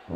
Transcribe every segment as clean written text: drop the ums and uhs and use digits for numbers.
The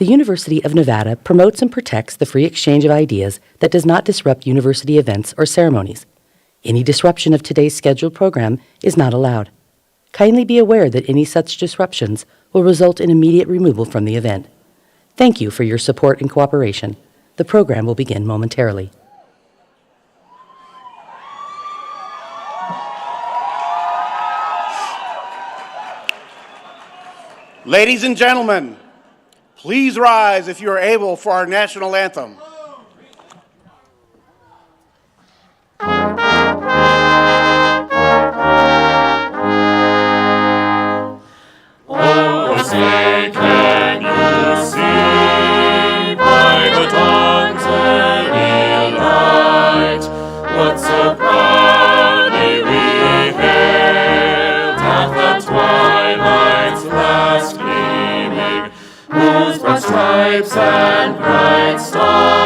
University of Nevada promotes and protects the free exchange of ideas that does not disrupt university events or ceremonies. Any disruption of today's scheduled program is not allowed. Kindly be aware that any such disruptions will result in immediate removal from the event. Thank you for your support and cooperation. The program will begin momentarily. Ladies and gentlemen, please rise if you are able for our national anthem. Oh, say can you see by the dawn's early light what so proudly we hailed at the twilight's last gleaming, whose broad stripes and bright stars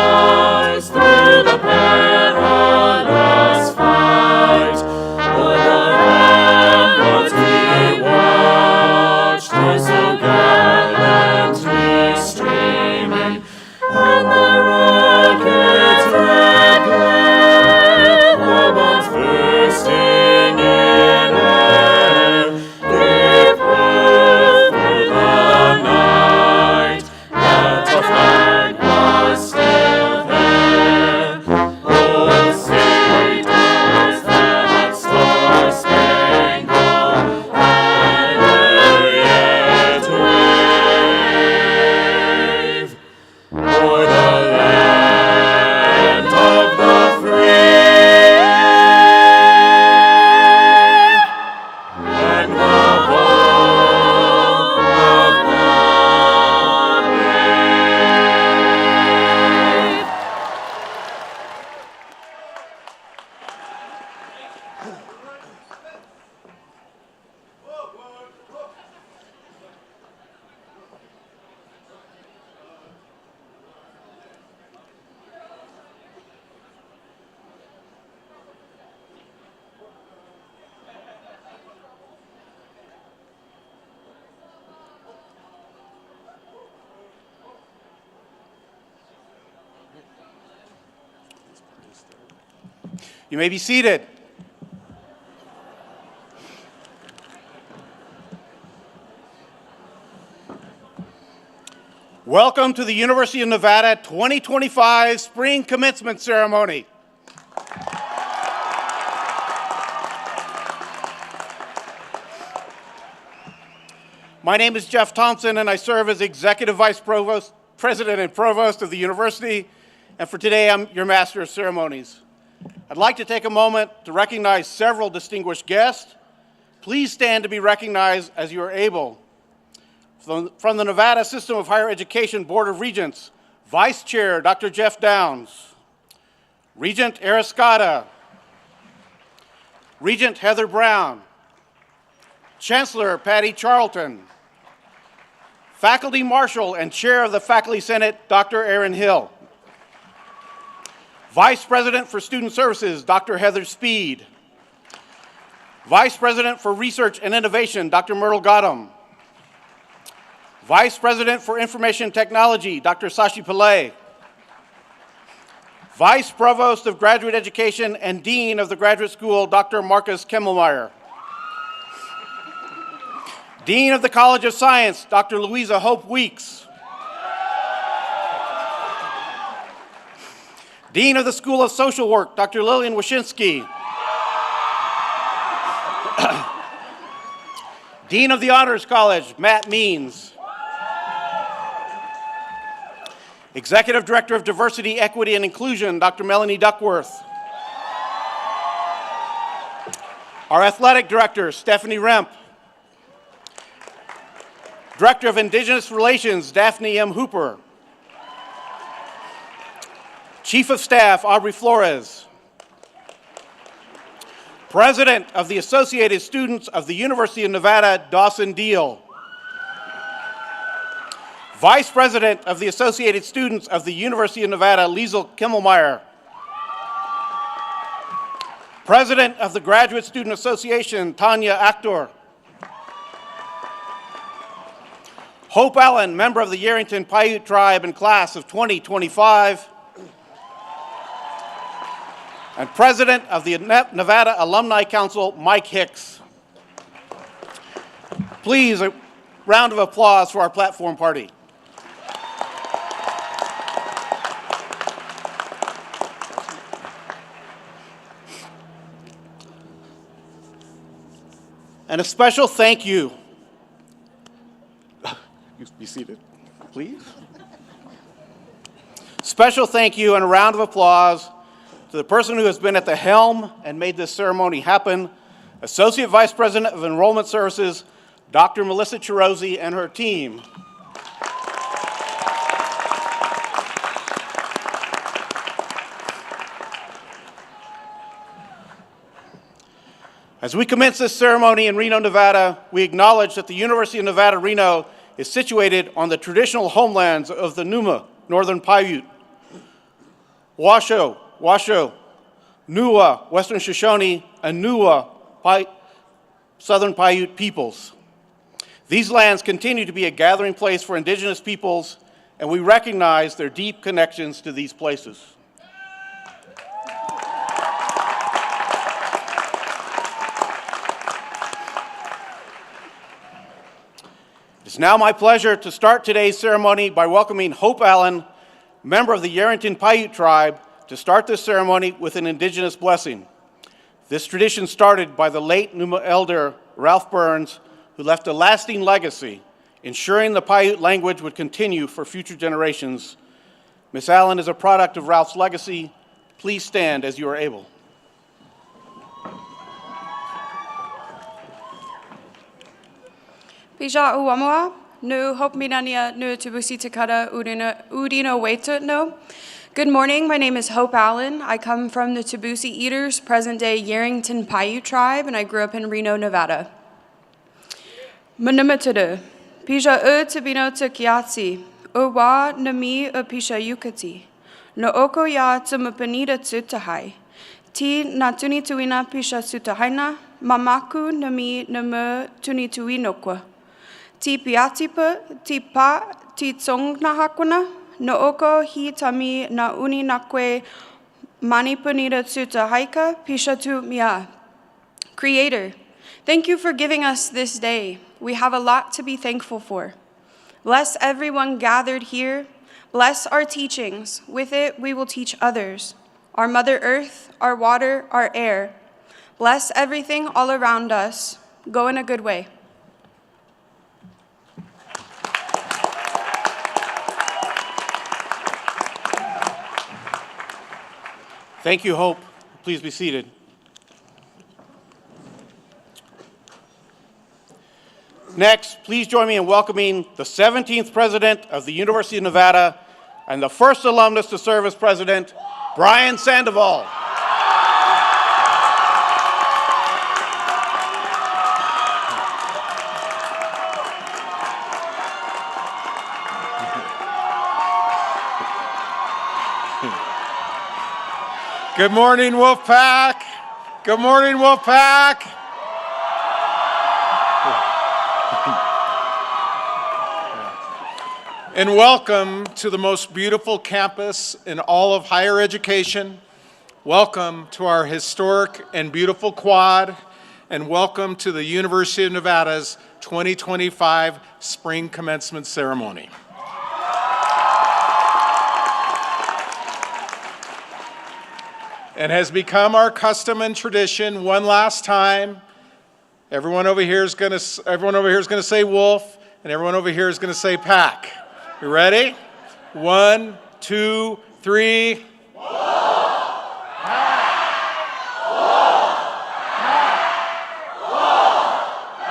You may be seated. Welcome to the University of Nevada 2025 Spring Commencement Ceremony. My name is Jeff Thompson, and I serve as Executive Vice President and Provost of the University, and for today, I'm your Master of Ceremonies. I'd like to take a moment to recognize several distinguished guests. Please stand to be recognized as you are able. From the Nevada System of Higher Education Board of Regents, Vice Chair Dr. Jeff Downs, Regent Ariscata, Regent Heather Brown, Chancellor Patty Charlton, Faculty Marshal and Chair of the Faculty Senate, Dr. Aaron Hill, Vice President for Student Services, Dr. Heather Speed, Vice President for Research and Innovation, Dr. Myrtle Gotham, Vice President for Information Technology, Dr. Sashi Pillay, Vice Provost of Graduate Education and Dean of the Graduate School, Dr. Marcus Kemmelmeyer, Dean of the College of Science, Dr. Louisa Hope Weeks, Dean of the School of Social Work, Dr. Lillian Wyszynski, Dean of the Honors College, Matt Means, Executive Director of Diversity, Equity, and Inclusion, Dr. Melanie Duckworth, our Athletic Director, Stephanie Remp, Director of Indigenous Relations, Daphne M. Hooper, Chief of Staff, Aubrey Flores, President of the Associated Students of the University of Nevada, Dawson Deal, Vice President of the Associated Students of the University of Nevada, Liesl Kimmelmeyer, President of the Graduate Student Association, Tanya Actor, Hope Allen, member of the Yerington Paiute Tribe and class of 2025, and President of the Nevada Alumni Council, Mike Hicks. Please, a round of applause for our platform party. And a special thank you. You be seated, please. Special thank you and a round of applause to the person who has been at the helm and made this ceremony happen, Associate Vice President of Enrollment Services, Dr. Melissa Chirozzi, and her team. As we commence this ceremony in Reno, Nevada, we acknowledge that the University of Nevada, Reno is situated on the traditional homelands of the Numa, Northern Paiute, Washoe, Nuwa, Western Shoshone, and Nuwa, Southern Paiute peoples. These lands continue to be a gathering place for Indigenous peoples, and we recognize their deep connections to these places. It's now my pleasure to start today's ceremony by welcoming Hope Allen, member of the Yerington Paiute Tribe, to start this ceremony with an Indigenous blessing. This tradition started by the late Numa elder Ralph Burns, who left a lasting legacy, ensuring the Paiute language would continue for future generations. Ms. Allen is a product of Ralph's legacy. Please stand as you are able. Pija uamua, nu hope minania nu tubusi takata udino waitu no. Good morning, my name is Hope Allen. I come from the Tabusi Eaters, present-day Yerington Paiute tribe, and I grew up in Reno, Nevada. Manumatudu, Pija tabino tukiatsi, uwa nami pisha yukati, no oko ya tumupanida tsutahai, ti natuni tuina pisha sutahaina, mamaku nami namu tuni tuinokwa. Ti piatipa, ti pa, ti tsong na hakuna, no oko hi tami na uni nakwe Mani punira tsuta haika pishatu mia. Creator, thank you for giving us this day. We have a lot to be thankful for. Bless everyone gathered here. Bless our teachings. With it, we will teach others. Our Mother Earth, our water, our air. Bless everything all around us. Go in a good way. Thank you, Hope. Please be seated. Next, please join me in welcoming the 17th President of the University of Nevada and the first alumnus to serve as President, Brian Sandoval. Good morning, Wolfpack. Good morning, Wolfpack. And welcome to the most beautiful campus in all of higher education. Welcome to our historic and beautiful quad. And welcome to the University of Nevada's 2025 Spring Commencement Ceremony. And has become our custom and tradition, one last time, everyone over here is going to say wolf, and everyone over here is going to say pack. You ready? 1, 2, 3. Wolf, pack, wolf, pack, wolf,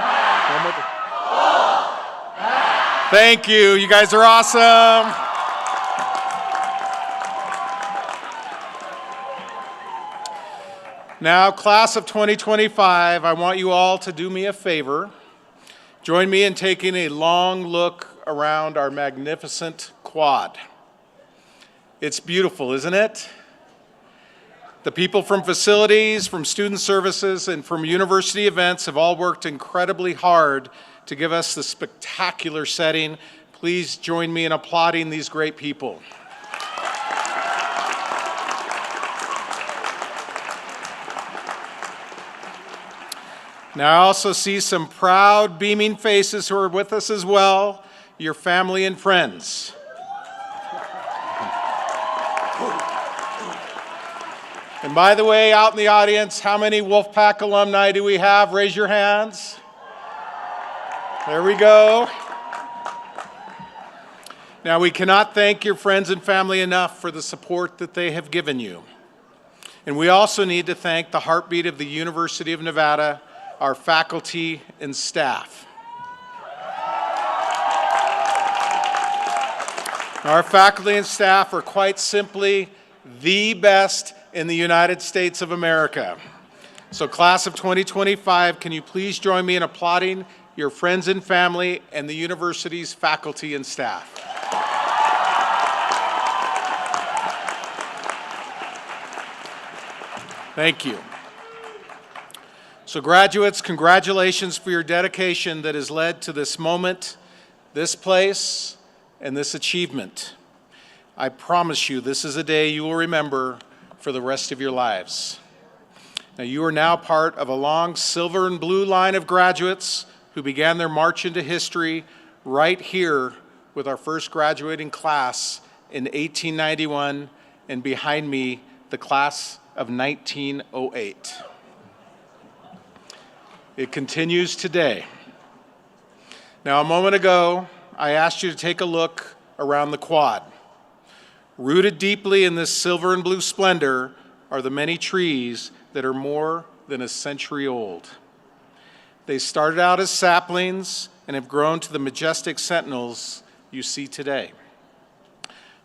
pack. Wolf, pack. Thank you. You guys are awesome. Now, class of 2025, I want you all to do me a favor. Join me in taking a long look around our magnificent quad. It's beautiful, isn't it? The people from facilities, from student services, and from university events have all worked incredibly hard to give us the spectacular setting. Please join me in applauding these great people. Now, I also see some proud, beaming faces who are with us as well, your family and friends. And by the way, out in the audience, how many Wolfpack alumni do we have? Raise your hands. There we go. Now, we cannot thank your friends and family enough for the support that they have given you. And we also need to thank the heartbeat of the University of Nevada, our faculty and staff. Our faculty and staff are quite simply the best in the United States of America. So class of 2025, can you please join me in applauding your friends and family and the university's faculty and staff. Thank you. So graduates, congratulations for your dedication that has led to this moment, this place, and this achievement. I promise you this is a day you will remember for the rest of your lives. Now you are now part of a long silver and blue line of graduates who began their march into history right here with our first graduating class in 1891, and behind me, the class of 1908. It continues today. Now, a moment ago, I asked you to take a look around the quad. Rooted deeply in this silver and blue splendor are the many trees that are more than a century old. They started out as saplings and have grown to the majestic sentinels you see today.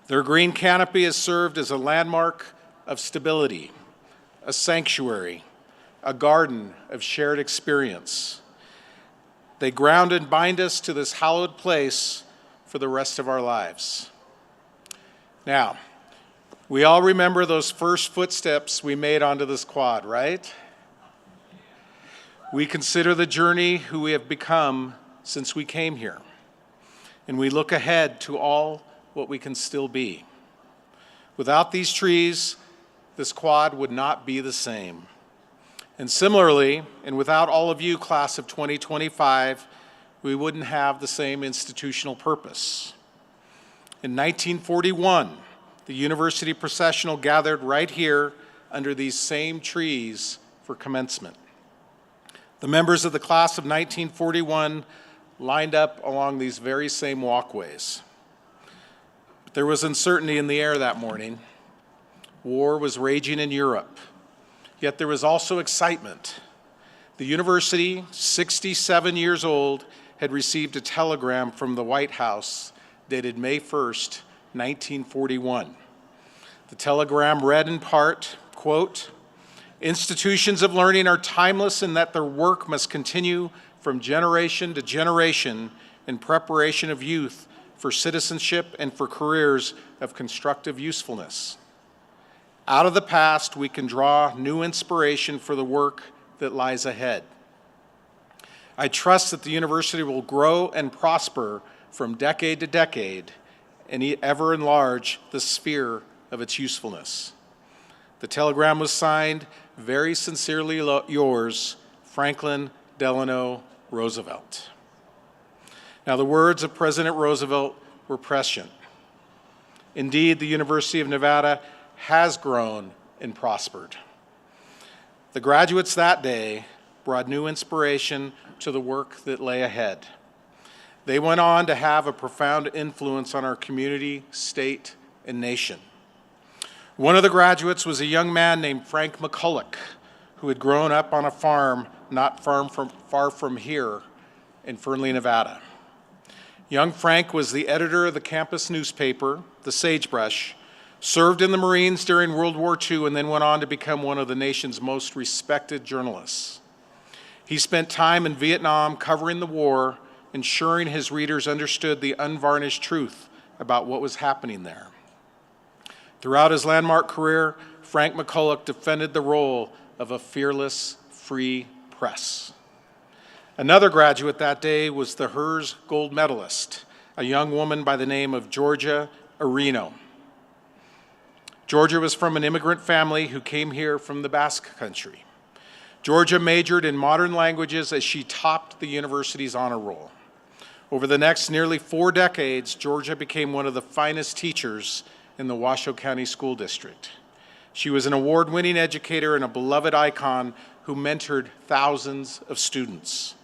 Their green canopy has served as a landmark of stability, a sanctuary, a garden of shared experience. They ground and bind us to this hallowed place for the rest of our lives. Now, we all remember those first footsteps we made onto this quad, right? We consider the journey who we have become since we came here, and we look ahead to all what we can still be. Without these trees, this quad would not be the same. And similarly, and without all of you, class of 2025, we wouldn't have the same institutional purpose. In 1941, the university processional gathered right here under these same trees for commencement. The members of the class of 1941 lined up along these very same walkways. But there was uncertainty in the air that morning. War was raging in Europe, yet there was also excitement. The university, 67 years old, had received a telegram from the White House dated May 1st, 1941. The telegram read in part, quote, "Institutions of learning are timeless in that their work must continue from generation to generation in preparation of youth for citizenship and for careers of constructive usefulness. Out of the past, we can draw new inspiration for the work that lies ahead. I trust that the university will grow and prosper from decade to decade and ever enlarge the sphere of its usefulness." The telegram was signed, "Very sincerely yours, Franklin Delano Roosevelt." Now, the words of President Roosevelt were prescient. Indeed, the University of Nevada has grown and prospered. The graduates that day brought new inspiration to the work that lay ahead. They went on to have a profound influence on our community, state, and nation. One of the graduates was a young man named Frank McCulloch, who had grown up on a farm not far from here in Fernley, Nevada. Young Frank was the editor of the campus newspaper, The Sagebrush, served in the Marines during World War II, and then went on to become one of the nation's most respected journalists. He spent time in Vietnam covering the war, ensuring his readers understood the unvarnished truth about what was happening there. Throughout his landmark career, Frank McCulloch defended the role of a fearless, free press. Another graduate that day was the HERS gold medalist, a young woman by the name of Georgia Reno. Georgia was from an immigrant family who came here from the Basque Country. Georgia majored in modern languages as she topped the university's honor roll. Over the next nearly 4 decades, Georgia became one of the finest teachers in the Washoe County School District. She was an award-winning educator and a beloved icon who mentored thousands of students.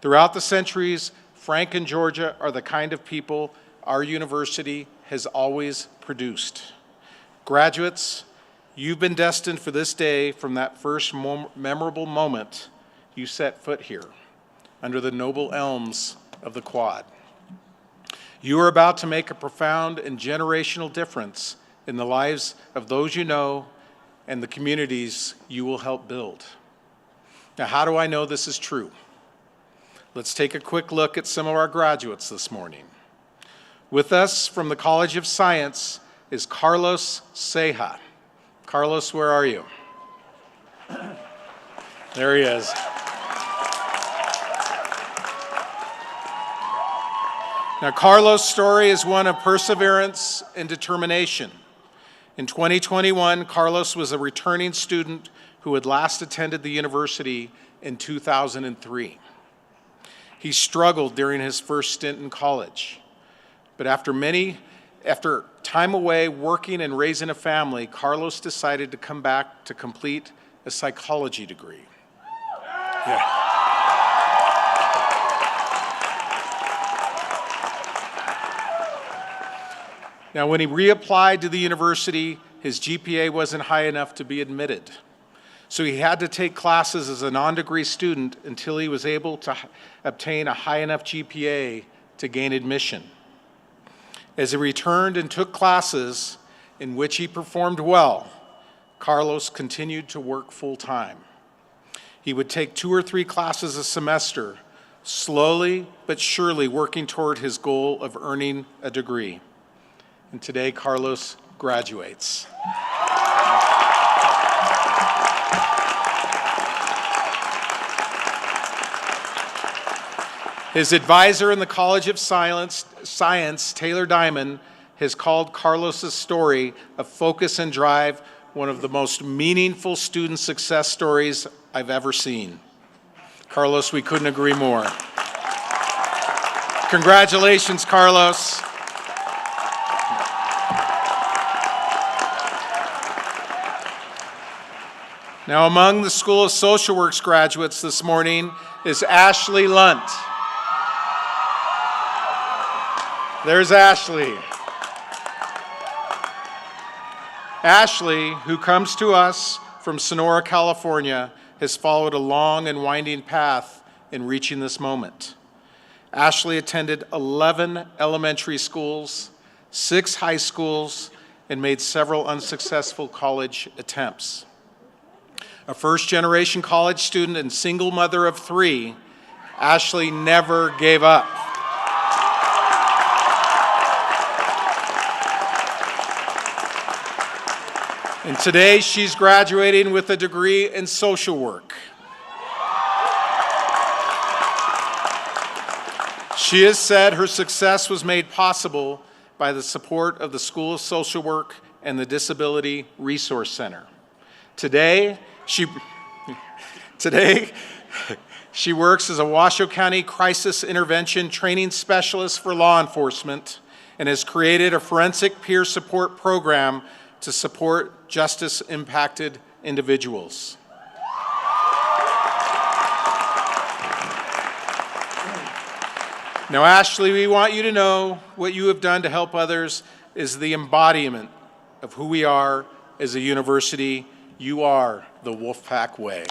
Throughout the centuries, Frank and Georgia are the kind of people our university has always produced. Graduates, you've been destined for this day from that first memorable moment you set foot here under the noble elms of the Quad. You are about to make a profound and generational difference in the lives of those you know and the communities you will help build. Now, how do I know this is true? Let's take a quick look at some of our graduates this morning. With us from the College of Science is Carlos Ceja. Carlos, where are you? There he is. Now, Carlos' story is one of perseverance and determination. In 2021, Carlos was a returning student who had last attended the university in 2003. He struggled during his first stint in college, but after time away working and raising a family, Carlos decided to come back to complete a psychology degree. Yeah. Now, when he reapplied to the university, his GPA wasn't high enough to be admitted. So he had to take classes as a non-degree student until he was able to obtain a high enough GPA to gain admission. As he returned and took classes in which he performed well, Carlos continued to work full-time. He would take 2 or 3 classes a semester, slowly but surely working toward his goal of earning a degree. And today, Carlos graduates. His advisor in the College of Science, Taylor Diamond, has called Carlos's story of focus and drive one of the most meaningful student success stories I've ever seen. Carlos, we couldn't agree more. Congratulations, Carlos. Now, among the School of Social Work's graduates this morning is Ashley Lunt. There's Ashley. Ashley, who comes to us from Sonora, California, has followed a long and winding path in reaching this moment. Ashley attended 11 elementary schools, 6 high schools, and made several unsuccessful college attempts. A first-generation college student and single mother of 3, Ashley never gave up. And today, she's graduating with a degree in social work. She has said her success was made possible by the support of the School of Social Work and the Disability Resource Center. Today, she works as a Washoe County Crisis Intervention Training Specialist for law enforcement and has created a forensic peer support program to support justice-impacted individuals. Now, Ashley, we want you to know what you have done to help others is the embodiment of who we are as a university. You are the Wolfpack way.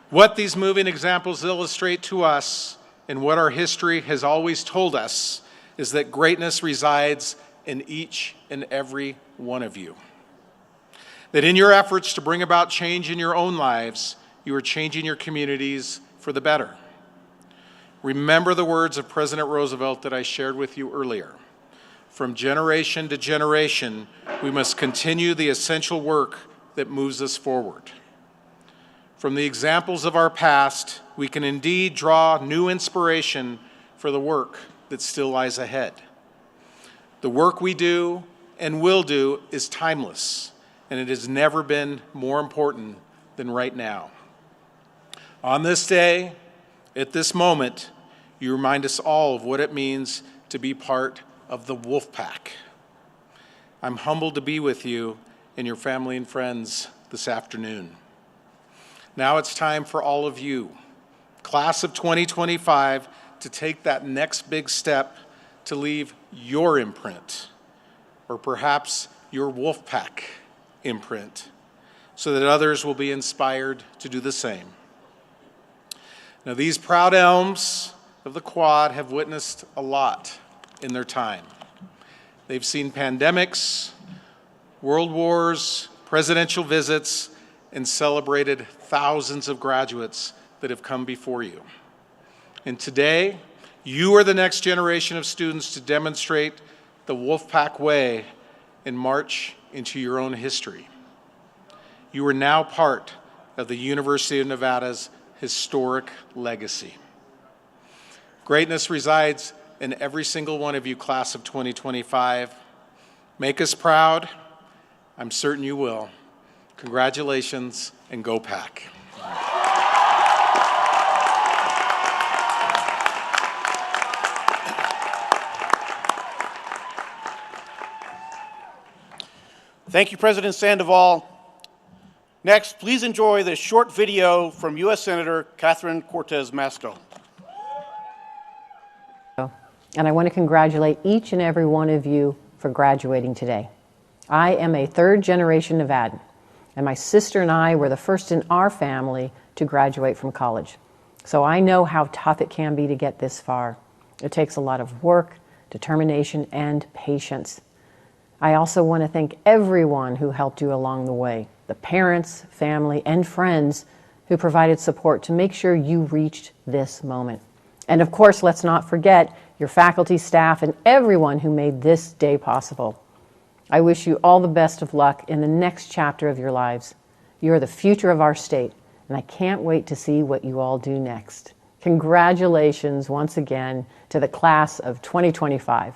What these moving examples illustrate to us and what our history has always told us is that greatness resides in each and every one of you. That in your efforts to bring about change in your own lives, you are changing your communities for the better. Remember the words of President Roosevelt that I shared with you earlier. From generation to generation, we must continue the essential work that moves us forward. From the examples of our past, we can indeed draw new inspiration for the work that still lies ahead. The work we do and will do is timeless, and it has never been more important than right now. On this day, at this moment, you remind us all of what it means to be part of the Wolfpack. I'm humbled to be with you and your family and friends this afternoon. Now it's time for all of you, class of 2025, to take that next big step to leave your imprint, or perhaps your Wolfpack imprint, so that others will be inspired to do the same. Now, these proud elms of the Quad have witnessed a lot in their time. They've seen pandemics, world wars, presidential visits, and celebrated thousands of graduates that have come before you. And today, you are the next generation of students to demonstrate the Wolfpack way and march into your own history. You are now part of the University of Nevada's historic legacy. Greatness resides in every single one of you, class of 2025. Make us proud. I'm certain you will. Congratulations, and go Pack. Thank you, President Sandoval. Next, please enjoy this short video from U.S. Senator Catherine Cortez Masto. And I want to congratulate each and every one of you for graduating today. I am a third-generation Nevadan, and my sister and I were the first in our family to graduate from college. So I know how tough it can be to get this far. It takes a lot of work, determination, and patience. I also want to thank everyone who helped you along the way, the parents, family, and friends who provided support to make sure you reached this moment. And of course, let's not forget your faculty, staff, and everyone who made this day possible. I wish you all the best of luck in the next chapter of your lives. You are the future of our state, and I can't wait to see what you all do next. Congratulations once again to the class of 2025.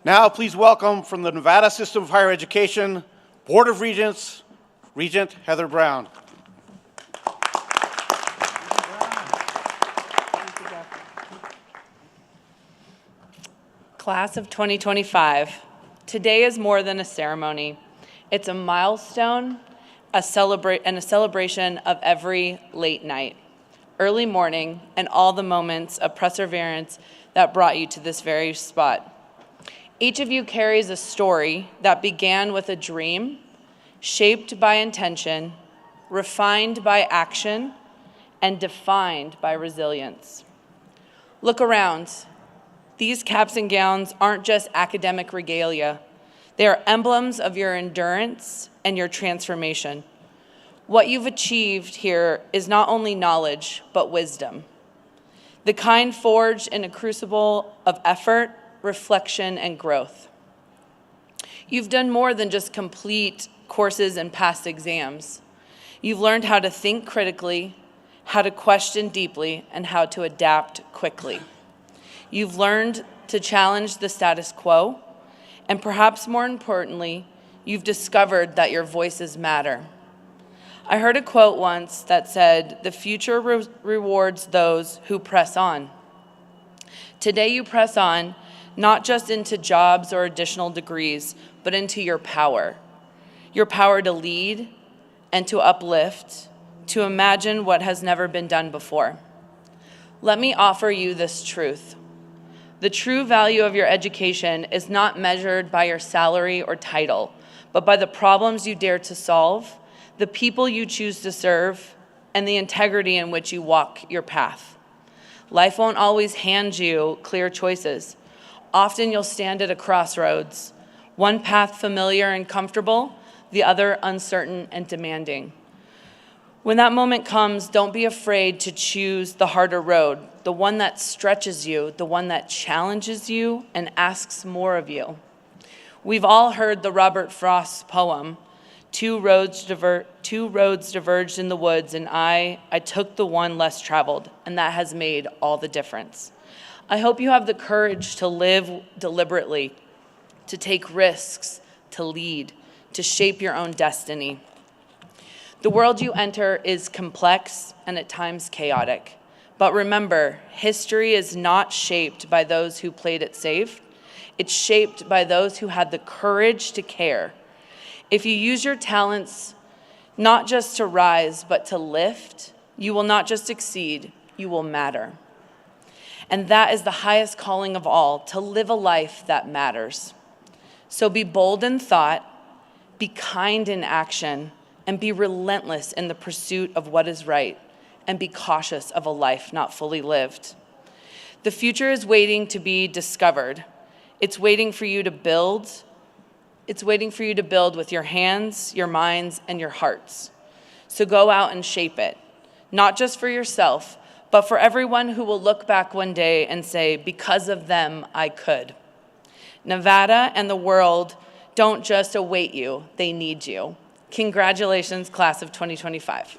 Now, please welcome from the Nevada System of Higher Education, Board of Regents, Regent Heather Brown. Class of 2025, today is more than a ceremony. It's a milestone, a celebration of every late night, early morning, and all the moments of perseverance that brought you to this very spot. Each of you carries a story that began with a dream, shaped by intention, refined by action, and defined by resilience. Look around. These caps and gowns aren't just academic regalia. They are emblems of your endurance and your transformation. What you've achieved here is not only knowledge, but wisdom. The kind forged in a crucible of effort, reflection, and growth. You've done more than just complete courses and pass exams. You've learned how to think critically, how to question deeply, and how to adapt quickly. You've learned to challenge the status quo, and perhaps more importantly, you've discovered that your voices matter. I heard a quote once that said, "The future rewards those who press on." Today you press on, not just into jobs or additional degrees, but into your power to lead and to uplift, to imagine what has never been done before. Let me offer you this truth. The true value of your education is not measured by your salary or title, but by the problems you dare to solve, the people you choose to serve, and the integrity in which you walk your path. Life won't always hand you clear choices. Often you'll stand at a crossroads, one path familiar and comfortable, the other uncertain and demanding. When that moment comes, don't be afraid to choose the harder road, the one that stretches you, the one that challenges you and asks more of you. We've all heard the Robert Frost poem, Two roads diverged in the woods, and I took the one less traveled, and that has made all the difference. I hope you have the courage to live deliberately, to take risks, to lead, to shape your own destiny. The world you enter is complex and at times chaotic. But remember, history is not shaped by those who played it safe. It's shaped by those who had the courage to care. If you use your talents not just to rise, but to lift, you will not just succeed, you will matter. And that is the highest calling of all, to live a life that matters. So be bold in thought, be kind in action, and be relentless in the pursuit of what is right, and be cautious of a life not fully lived. The future is waiting to be discovered. It's waiting for you to build. It's waiting for you to build with your hands, your minds, and your hearts. So go out and shape it, not just for yourself, but for everyone who will look back one day and say, because of them, I could. Nevada and the world don't just await you, they need you. Congratulations, class of 2025.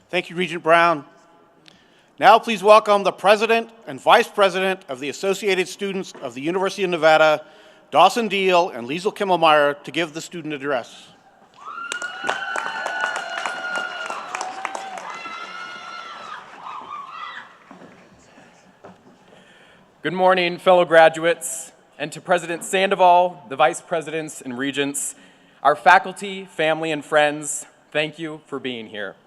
Thank you, Regent Brown. Now please welcome the President and Vice President of the Associated Students of the University of Nevada, Dawson Deal and Liesl Kimmelmeyer, to give the student address. Good morning, fellow graduates, and to President Sandoval, the Vice Presidents and Regents, our faculty, family, and friends, thank you for being here.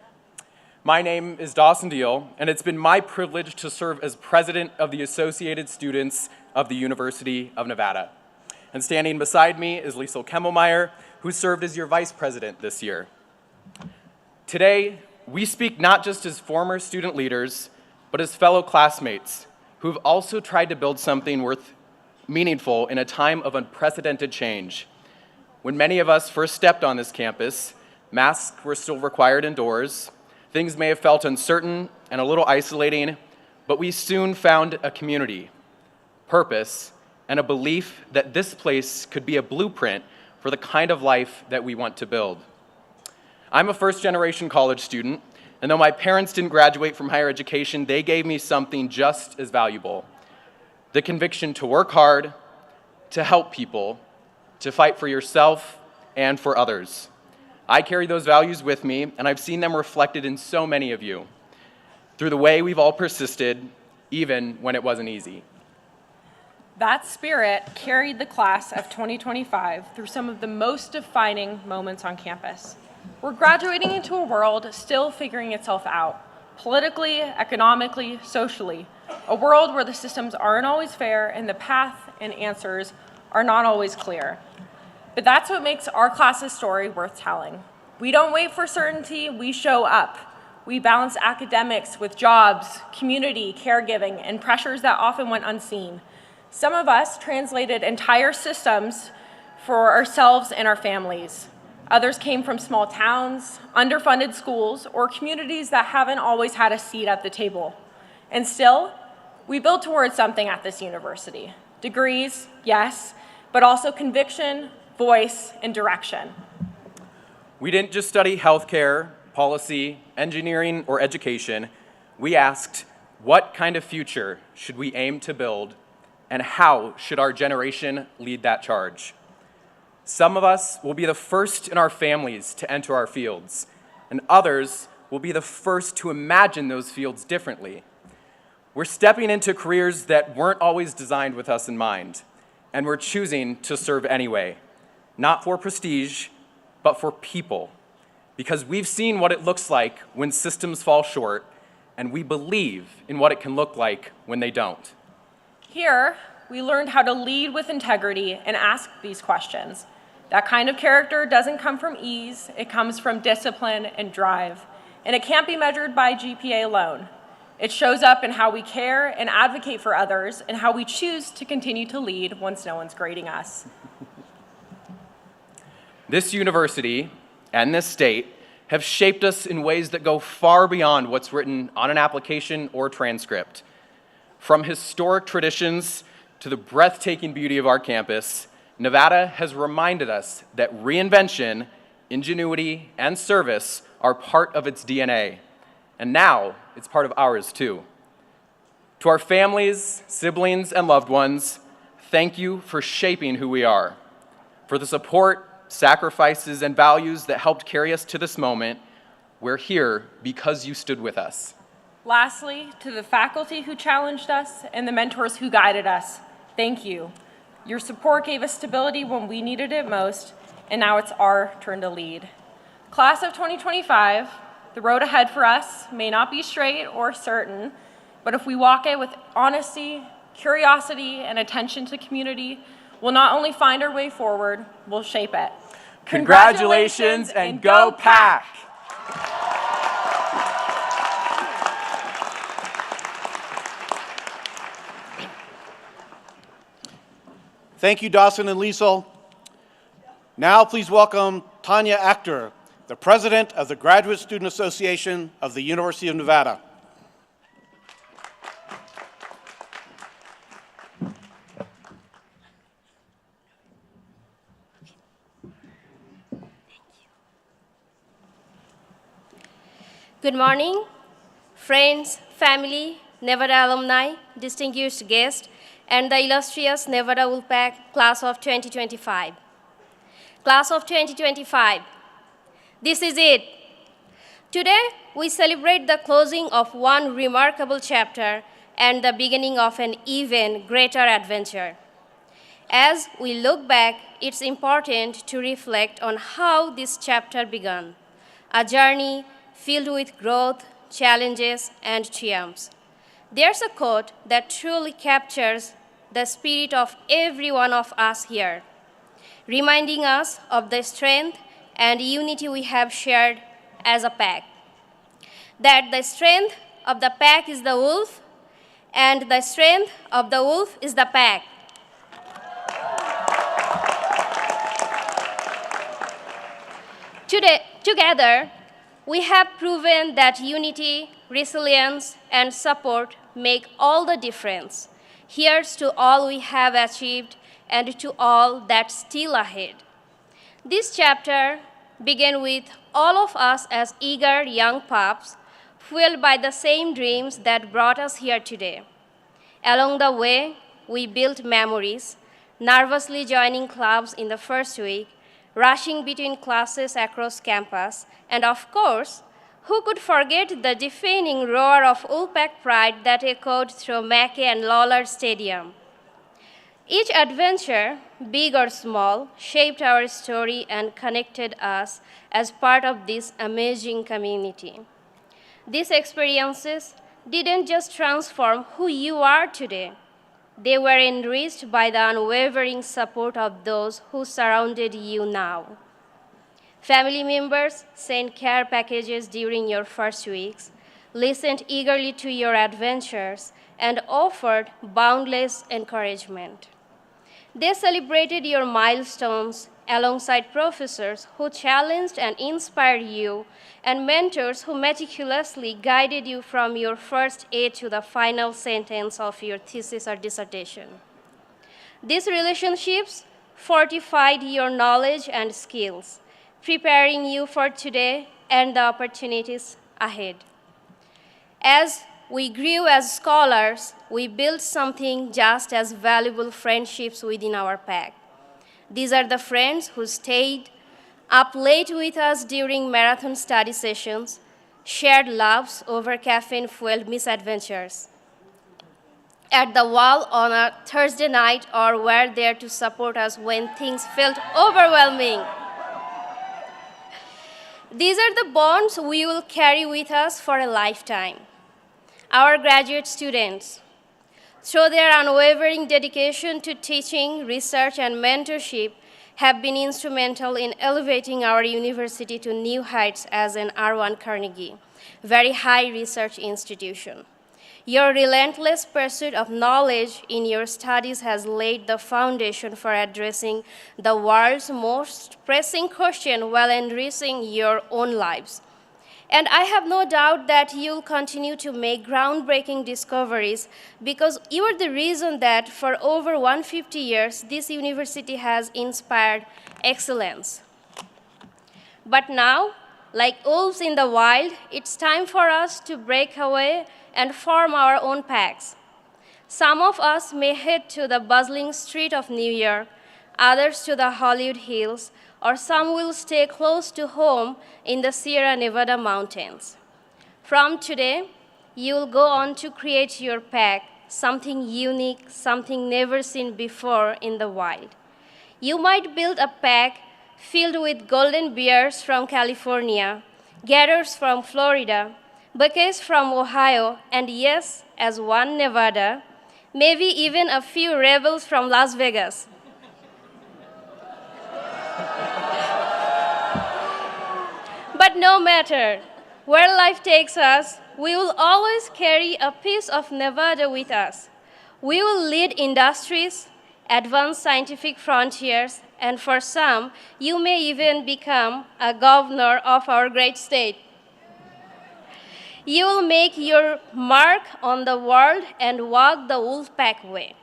My name is Dawson Deal, and it's been my privilege to serve as President of the Associated Students of the University of Nevada. And standing beside me is Liesl Kimmelmeyer, who served as your Vice President this year. Today, we speak not just as former student leaders, but as fellow classmates who've also tried to build something meaningful in a time of unprecedented change. When many of us first stepped on this campus, masks were still required indoors, Things may have felt uncertain and a little isolating, but we soon found a community, purpose, and a belief that this place could be a blueprint for the kind of life that we want to build. I'm a first-generation college student, and though my parents didn't graduate from higher education, they gave me something just as valuable: the conviction to work hard, to help people, to fight for yourself and for others. I carry those values with me, and I've seen them reflected in so many of you, through the way we've all persisted, even when it wasn't easy. That spirit carried the class of 2025 through some of the most defining moments on campus. We're graduating into a world still figuring itself out, politically, economically, socially, a world where the systems aren't always fair and the path and answers are not always clear. But that's what makes our class's story worth telling. We don't wait for certainty, we show up. We balance academics with jobs, community, caregiving, and pressures that often went unseen. Some of us translated entire systems for ourselves and our families. Others came from small towns, underfunded schools, or communities that haven't always had a seat at the table. And still, we build towards something at this university. Degrees, yes, but also conviction, voice, and direction. We didn't just study healthcare, policy, engineering, or education. We asked, what kind of future should we aim to build, and how should our generation lead that charge? Some of us will be the first in our families to enter our fields, and others will be the first to imagine those fields differently. We're stepping into careers that weren't always designed with us in mind, and we're choosing to serve anyway, not for prestige, but for people, because we've seen what it looks like when systems fall short, and we believe in what it can look like when they don't. Here, we learned how to lead with integrity and ask these questions. That kind of character doesn't come from ease, it comes from discipline and drive. And it can't be measured by GPA alone. It shows up in how we care and advocate for others and how we choose to continue to lead once no one's grading us. This university and this state have shaped us in ways that go far beyond what's written on an application or transcript. From historic traditions to the breathtaking beauty of our campus, Nevada has reminded us that reinvention, ingenuity, and service are part of its DNA. And now it's part of ours too. To our families, siblings, and loved ones, thank you for shaping who we are. For the support, sacrifices, and values that helped carry us to this moment, we're here because you stood with us. Lastly, to the faculty who challenged us and the mentors who guided us, thank you. Your support gave us stability when we needed it most, and now it's our turn to lead. Class of 2025, the road ahead for us may not be straight or certain, but if we walk it with honesty, curiosity, and attention to community, we'll not only find our way forward, we'll shape it. Congratulations and go Pack! Thank you, Dawson and Liesel. Now please welcome Tanya Achter, the President of the Graduate Student Association of the University of Nevada. Good morning, friends, family, Nevada alumni, distinguished guests, and the illustrious Nevada Wolfpack Class of 2025. Class of 2025, this is it. Today, we celebrate the closing of one remarkable chapter and the beginning of an even greater adventure. As we look back, it's important to reflect on how this chapter began, a journey filled with growth, challenges, and triumphs. There's a quote that truly captures the spirit of every one of us here, reminding us of the strength and unity we have shared as a pack. That the strength of the pack is the wolf, and the strength of the wolf is the pack. Together, We have proven that unity, resilience, and support make all the difference. Here's to all we have achieved and to all that's still ahead. This chapter began with all of us as eager young pups, fueled by the same dreams that brought us here today. Along the way, we built memories, nervously joining clubs in the first week, rushing between classes across campus, and of course, who could forget the deafening roar of Wolfpack pride that echoed through Mackay and Lawler Stadium? Each adventure, big or small, shaped our story and connected us as part of this amazing community. These experiences didn't just transform who you are today. They were enriched by the unwavering support of those who surrounded you now. Family members sent care packages during your first weeks, listened eagerly to your adventures, and offered boundless encouragement. They celebrated your milestones alongside professors who challenged and inspired you, and mentors who meticulously guided you from your first A to the final sentence of your thesis or dissertation. These relationships fortified your knowledge and skills, preparing you for today and the opportunities ahead. As we grew as scholars, we built something just as valuable: friendships within our pack. These are the friends who stayed up late with us during marathon study sessions, shared laughs over caffeine-fueled misadventures at the wall on a Thursday night, or were there to support us when things felt overwhelming. These are the bonds we will carry with us for a lifetime. Our graduate students, through their unwavering dedication to teaching, research, and mentorship, have been instrumental in elevating our university to new heights as an R1 Carnegie, very high research institution. Your relentless pursuit of knowledge in your studies has laid the foundation for addressing the world's most pressing question while enriching your own lives. And I have no doubt that you'll continue to make groundbreaking discoveries, because you are the reason that for over 150 years, this university has inspired excellence. But now, like wolves in the wild, it's time for us to break away and form our own packs. Some of us may head to the bustling street of New York, others to the Hollywood Hills, or some will stay close to home in the Sierra Nevada mountains. From today, you'll go on to create your pack, something unique, something never seen before in the wild. You might build a pack filled with golden bears from California, gators from Florida, buckets from Ohio, and yes, as one Nevada, maybe even a few rebels from Las Vegas. But no matter where life takes us, we will always carry a piece of Nevada with us. We will lead industries, advance scientific frontiers, and for some, you may even become a governor of our great state. You will make your mark on the world and walk the Wolfpack way.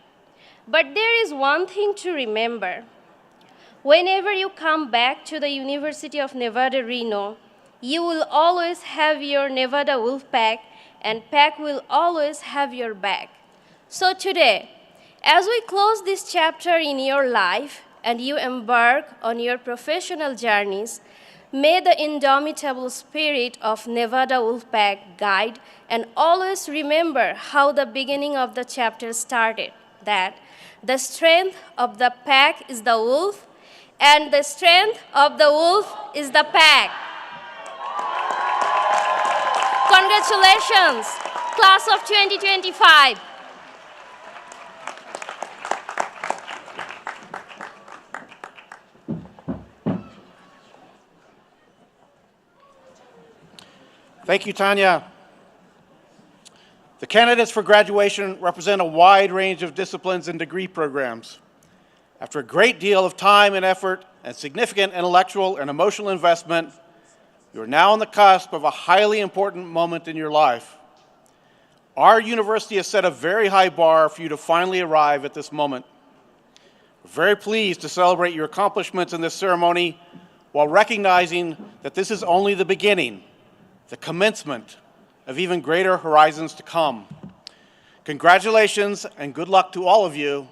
But there is one thing to remember. Whenever you come back to the University of Nevada, Reno, you will always have your Nevada Wolfpack, and pack will always have your back. So today, as we close this chapter in your life and you embark on your professional journeys, may the indomitable spirit of Nevada Wolfpack guide, and always remember how the beginning of the chapter started, that the strength of the pack is the wolf, and the strength of the wolf is the pack. Congratulations, class of 2025. Thank you, Tanya. The candidates for graduation represent a wide range of disciplines and degree programs. After a great deal of time and effort and significant intellectual and emotional investment, You are now on the cusp of a highly important moment in your life. Our university has set a very high bar for you to finally arrive at this moment. We're very pleased to celebrate your accomplishments in this ceremony while recognizing that this is only the beginning, the commencement of even greater horizons to come. Congratulations and good luck to all of you.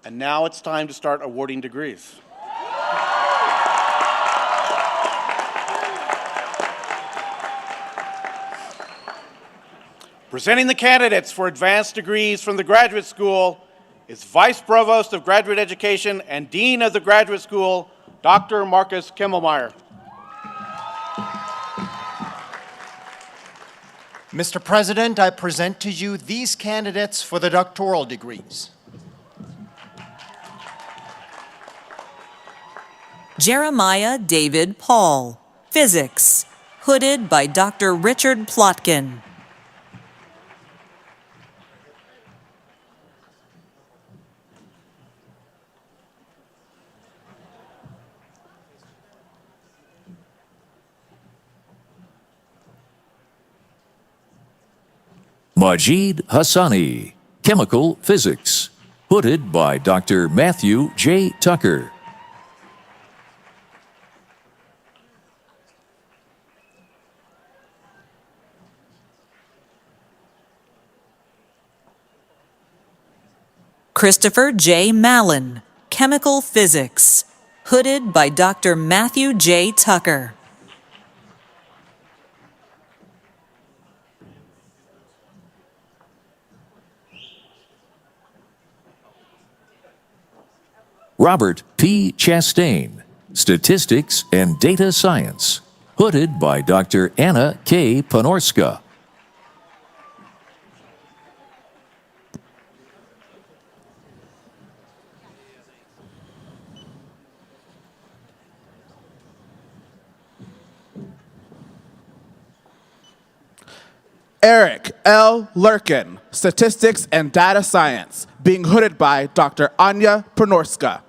And now it's time to start awarding degrees. Presenting the candidates for advanced degrees from the Graduate School is Vice Provost of Graduate Education and Dean of the Graduate School, Dr. Marcus Kimmelmeyer. Mr. President, I present to you these candidates for the doctoral degrees. Jeremiah David Paul, Physics, hooded by Dr. Richard Plotkin. Majid Hassani, Chemical Physics, hooded by Dr. Matthew J. Tucker. Christopher J. Mallon, Chemical Physics, hooded by Dr. Matthew J. Tucker. Robert P. Chastain, Statistics and Data Science, hooded by Dr. Anna K. Ponorska. Eric L. Lurkin, Statistics and Data Science, being hooded by Dr. Anya Ponorska.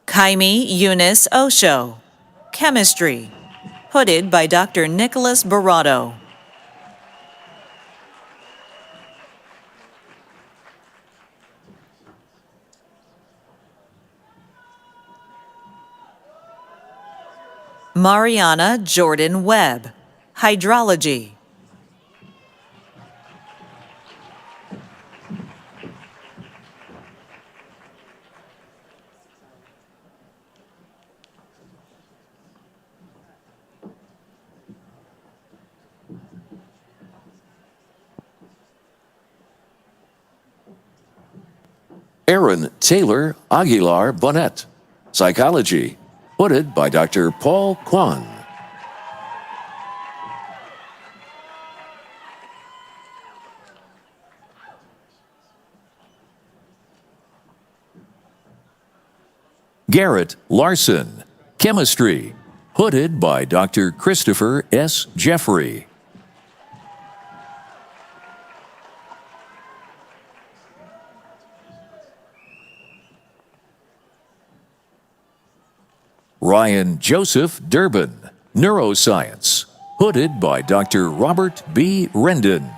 Kaimi Eunice Osho, Chemistry, hooded by Dr. Nicholas Barato. Mariana Jordan Webb, Hydrology. Aaron Taylor Aguilar Bonnet, Psychology, hooded by Dr. Paul Kwan. Garrett Larson, Chemistry, hooded by Dr. Christopher S. Jeffrey. Ryan Joseph Durbin, Neuroscience, hooded by Dr. Robert B. Rendon.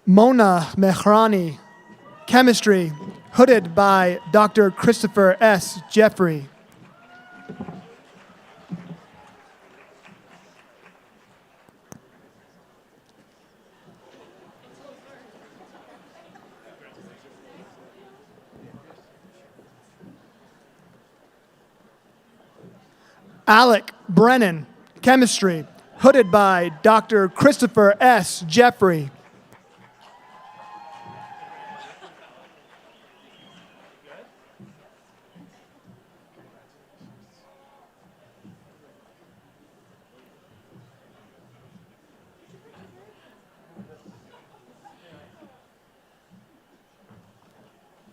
Mona Mehrani, Chemistry, hooded by Dr. Christopher S. Jeffrey. Alec Brennan, Chemistry, hooded by Dr. Christopher S. Jeffrey.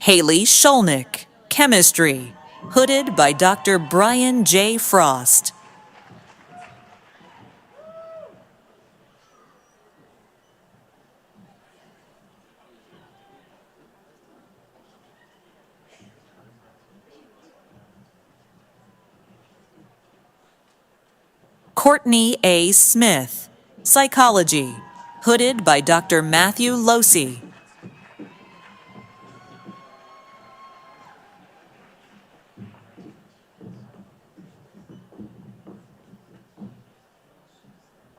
Haley Sholnick, Chemistry, hooded by Dr. Brian J. Frost. Courtney A. Smith, Psychology, hooded by Dr. Matthew Losey.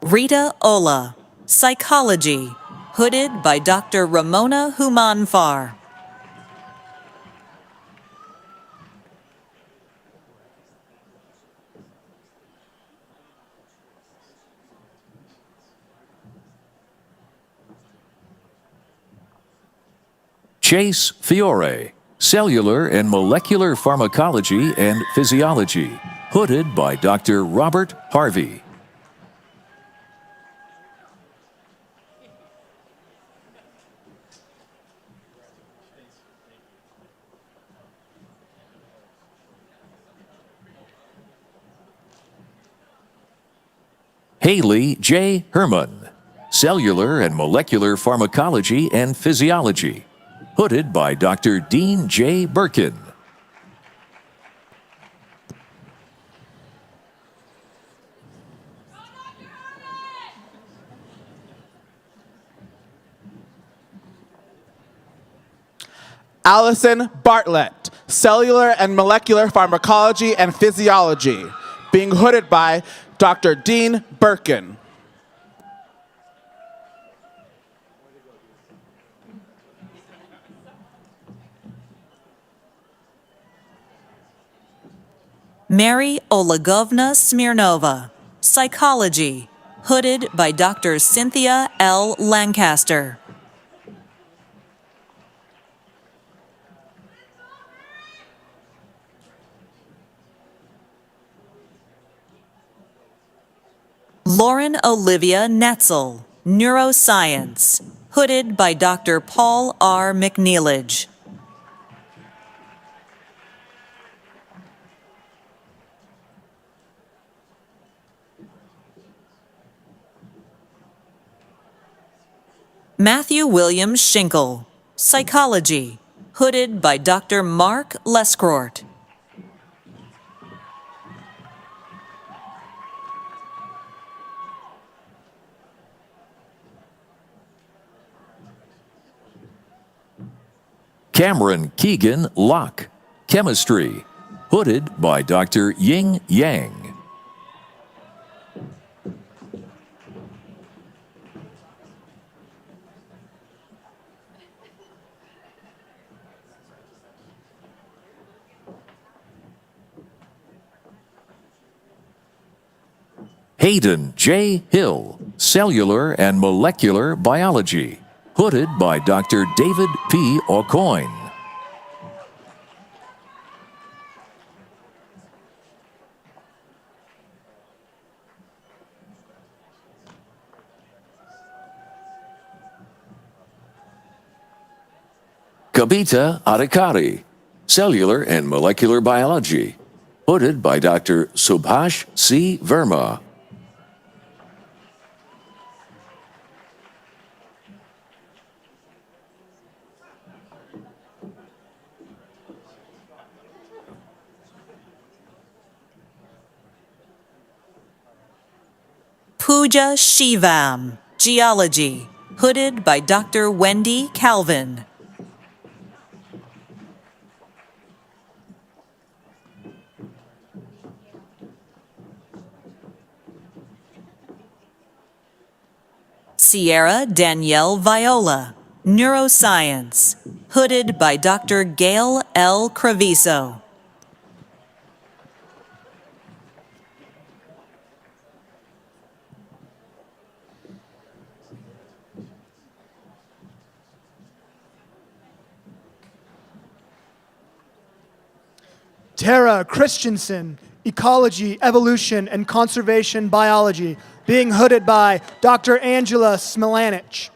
Rita Ola, Psychology, hooded by Dr. Ramona Humanfar. Chase Fiore, Cellular and Molecular Pharmacology and Physiology, hooded by Dr. Robert Harvey. Haley J. Herman, Cellular and Molecular Pharmacology and Physiology, hooded by Dr. Dean J. Birkin. Allison Bartlett, Cellular and Molecular Pharmacology and Physiology, being hooded by Dr. Dean Birkin. Mary Olegovna Smirnova, Psychology, hooded by Dr. Cynthia L. Lancaster. Lauren Olivia Netzel, Neuroscience, hooded by Dr. Paul R. McNeilage. Matthew William Schinkel, Psychology, hooded by Dr. Mark Lescourt. Cameron Keegan Locke, Chemistry, hooded by Dr. Ying Yang. Hayden J. Hill, Cellular and Molecular Biology, hooded by Dr. David P. Aucoin. Kabita Adhikari, Cellular and Molecular Biology, hooded by Dr. Subhash C. Verma. Pooja Shivam, Geology, hooded by Dr. Wendy Calvin. Sierra Danielle Viola, Neuroscience, hooded by Dr. Gail L. Creviso. Tara Christensen, Ecology, Evolution, and Conservation Biology, being hooded by Dr. Angela Smilanich.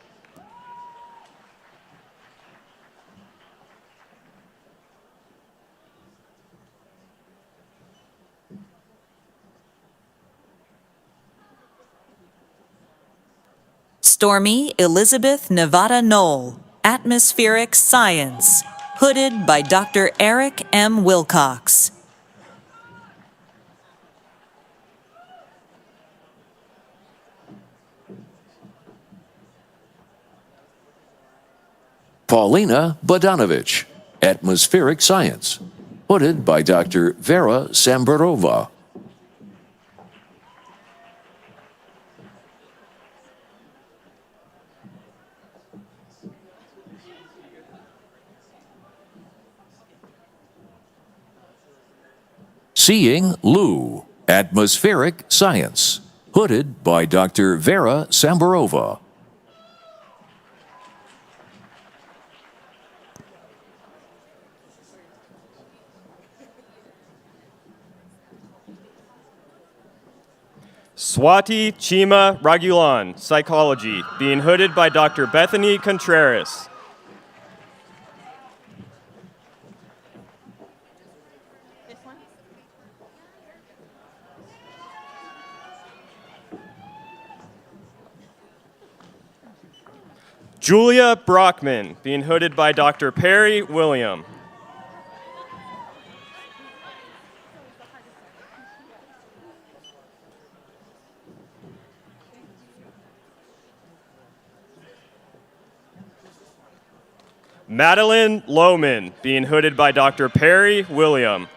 Stormy Elizabeth Nevada Knoll, Atmospheric Science, hooded by Dr. Eric M. Wilcox. Paulina Bodanovich, Atmospheric Science, hooded by Dr. Vera Sambarova. Seeing Lou, Atmospheric Science, hooded by Dr. Vera Sambarova. Swati Chima Ragulan, Psychology, being hooded by Dr. Bethany Contreras. Julia Brockman, being hooded by Dr. Perry William. Madeline Lohman, being hooded by Dr. Perry William.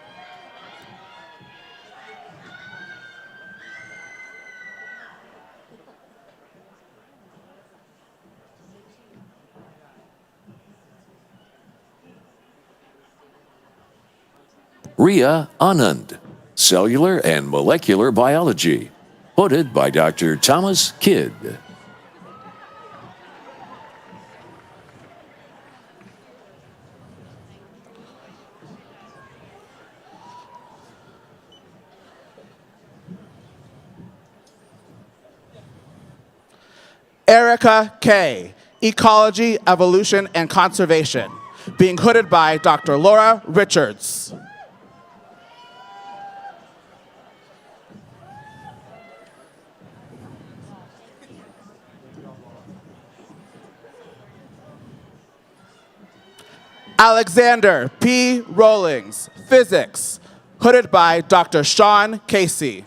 Ria Anand, Cellular and Molecular Biology, hooded by Dr. Thomas Kidd. Erica K., Ecology, Evolution, and Conservation, being hooded by Dr. Laura Richards. Alexander P. Rawlings, Physics, hooded by Dr. Sean Casey.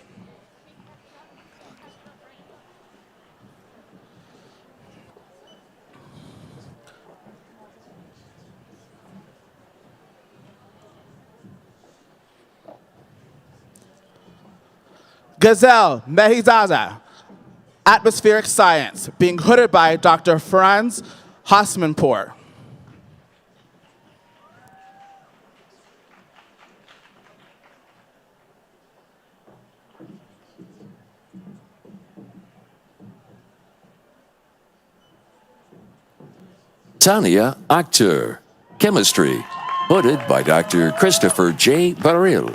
Gazelle Mehizaza, Atmospheric Science, being hooded by Dr. Franz Hosmanpour. Tania Akhter, Chemistry, hooded by Dr. Christopher J. Baril.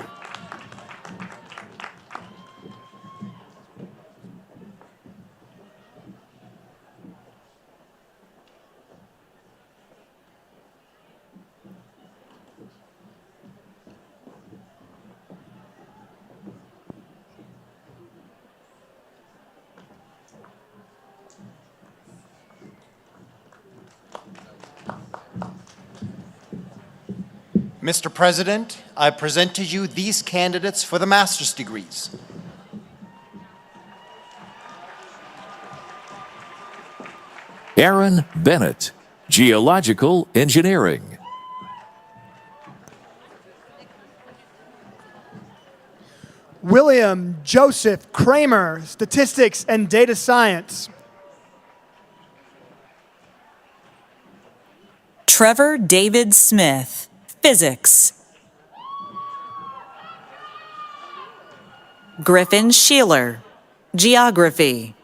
Mr. President, I present to you these candidates for the master's degrees. Aaron Bennett, Geological Engineering. William Joseph Kramer, Statistics and Data Science. Trevor David Smith, Physics. Griffin Sheeler, Geography.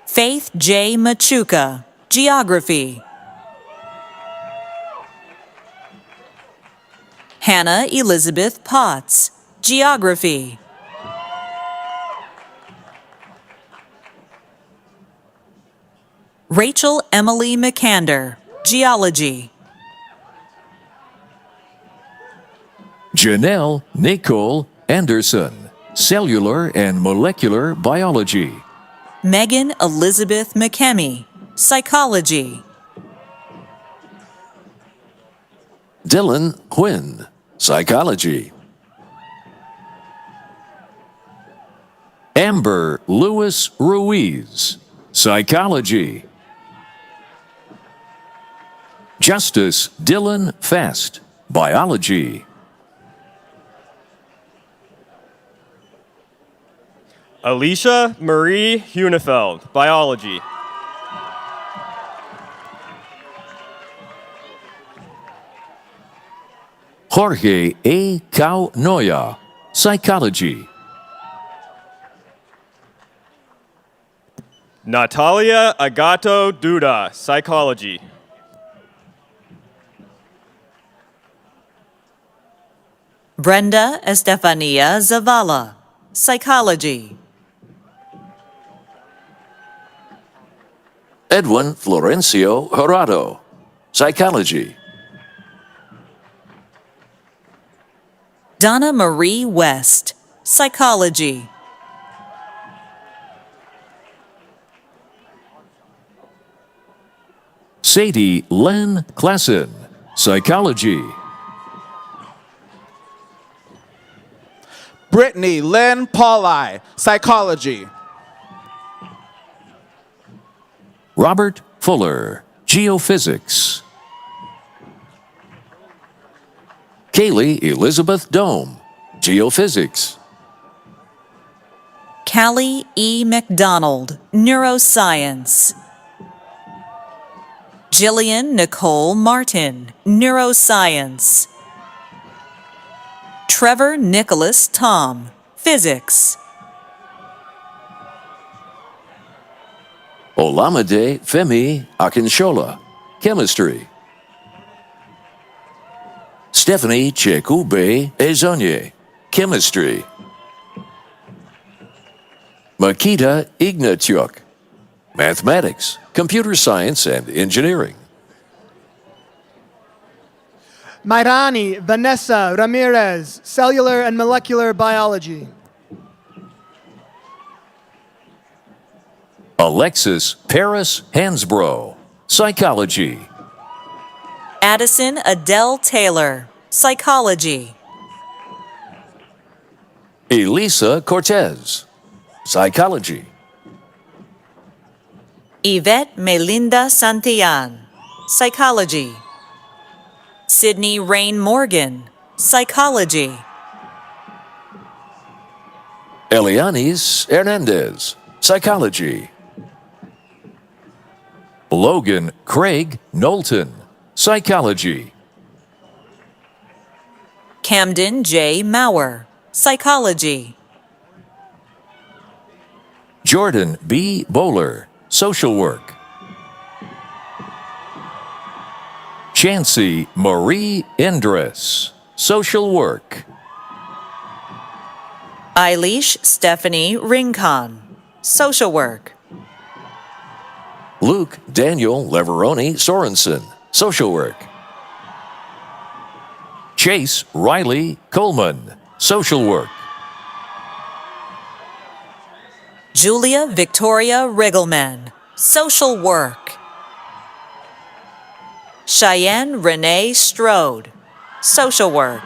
Faith J. Machuca, Geography. Hannah Elizabeth Potts, Geography. Rachel Emily McCander, Geology. Janelle Nicole Anderson, cellular and molecular biology. Megan Elizabeth McKemmy, psychology. Dylan Quinn, psychology. Amber Lewis Ruiz, psychology. Justice Dylan Fast, biology. Alicia Marie Hunefeld, biology. Jorge A. Kaunoya, psychology. Natalia Agato Duda, psychology. Brenda Estefania Zavala, psychology. Edwin Florencio Jurado, psychology. Donna Marie West, psychology. Sadie Len Klassen, psychology. Brittany Lynn Pauli, psychology. Robert Fuller, geophysics. Kaylee Elizabeth Dome, geophysics. Callie E. McDonald, neuroscience. Jillian Nicole Martin, neuroscience. Trevor Nicholas Tom, physics. Olamide Femi Akinshola, chemistry. Stephanie Chekube Ezonye, chemistry. Makita Ignatiuk, mathematics, computer science, and engineering. Mairani Vanessa Ramirez, cellular and molecular biology. Alexis Paris Hansbrough, psychology. Addison Adele Taylor, psychology. Elisa Cortez, psychology. Yvette Melinda Santillan, psychology. Sydney Rain Morgan, psychology. Elianis Hernandez, psychology. Logan Craig Knowlton, psychology. Camden J. Maurer, psychology. Jordan B. Bowler, social work. Chancey Marie Endress, social work. Eilish Stephanie Rincon, social work. Luke Daniel Leveroni Sorensen, social work. Chase Riley Coleman, social work. Julia Victoria Riggleman, social work. Cheyenne Renee Strode, social work.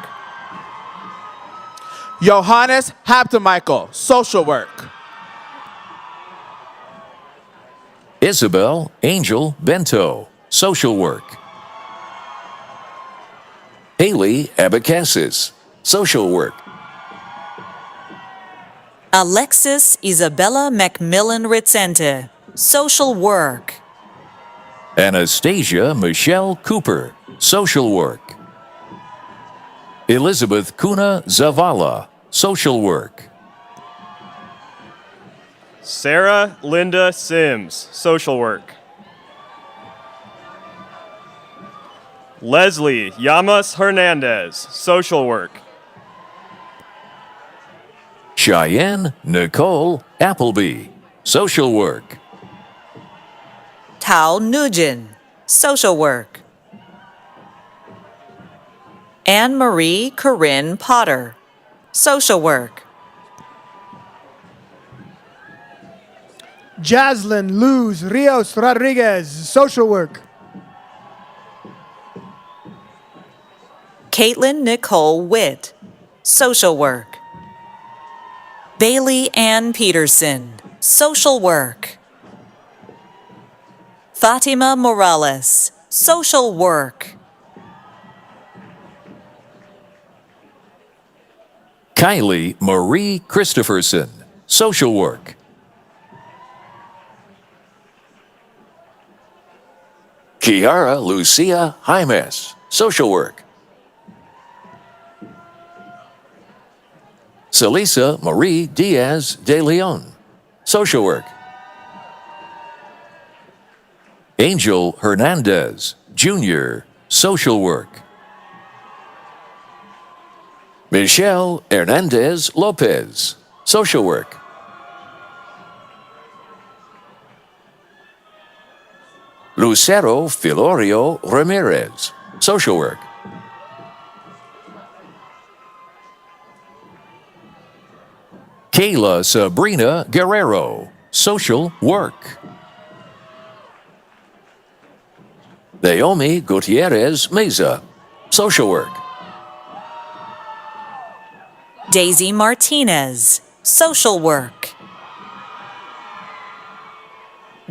Johannes Haptemichael, social work. Isabel Angel Bento, social work. Haley Abacassis, social work. Alexis Isabella Macmillan Ritzente, social work. Anastasia Michelle Cooper, social work. Elizabeth Kuna Zavala, social work. Sarah Linda Sims, social work. Leslie Llamas Hernandez, social work. Cheyenne Nicole Appleby, social work. Tao Nugent, social work. Anne Marie Corinne Potter, social work. Jaslyn Luz Rios Rodriguez, social work. Caitlin Nicole Witt, social work. Bailey Ann Peterson, social work. Fatima Morales, social work. Kylie Marie Christopherson, social work. Kiara Lucia Jaimes, social work. Celisa Marie Diaz de Leon, social work. Angel Hernandez, Jr., social work. Michelle Hernandez Lopez, social work. Lucero Filorio Ramirez, social work. Kayla Sabrina Guerrero, social work. Naomi Gutierrez Meza, social work. Daisy Martinez, social work.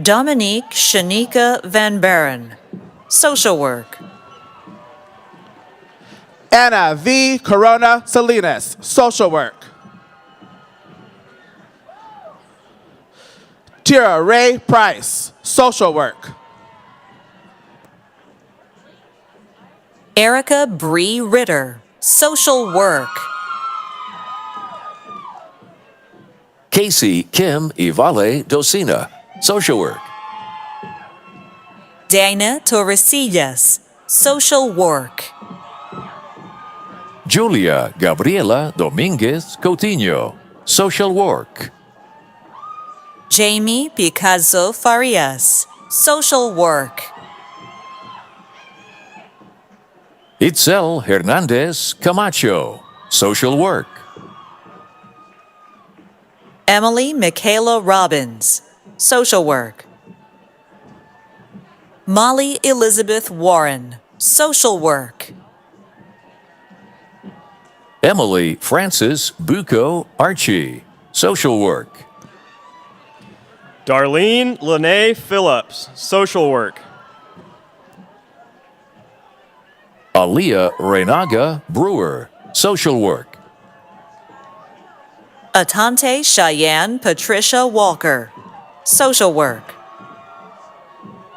Dominique Shanika Van Buren, social work. Anna V. Corona Salinas, social work. Tira Ray Price, social work. Erica Bree Ritter, social work. Casey Kim Ivale Docina, social work. Dana Torresillas, social work. Julia Gabriela Dominguez Coutinho, social work. Jamie Picasso Farias, social work. Itzel Hernandez Camacho, social work. Emily Michaela Robbins, social work. Molly Elizabeth Warren, social work. Emily Francis Bucco Archie, social work. Darlene Lene Phillips, social work. Aaliyah Renaga Brewer, social work. Atante Cheyenne Patricia Walker, social work.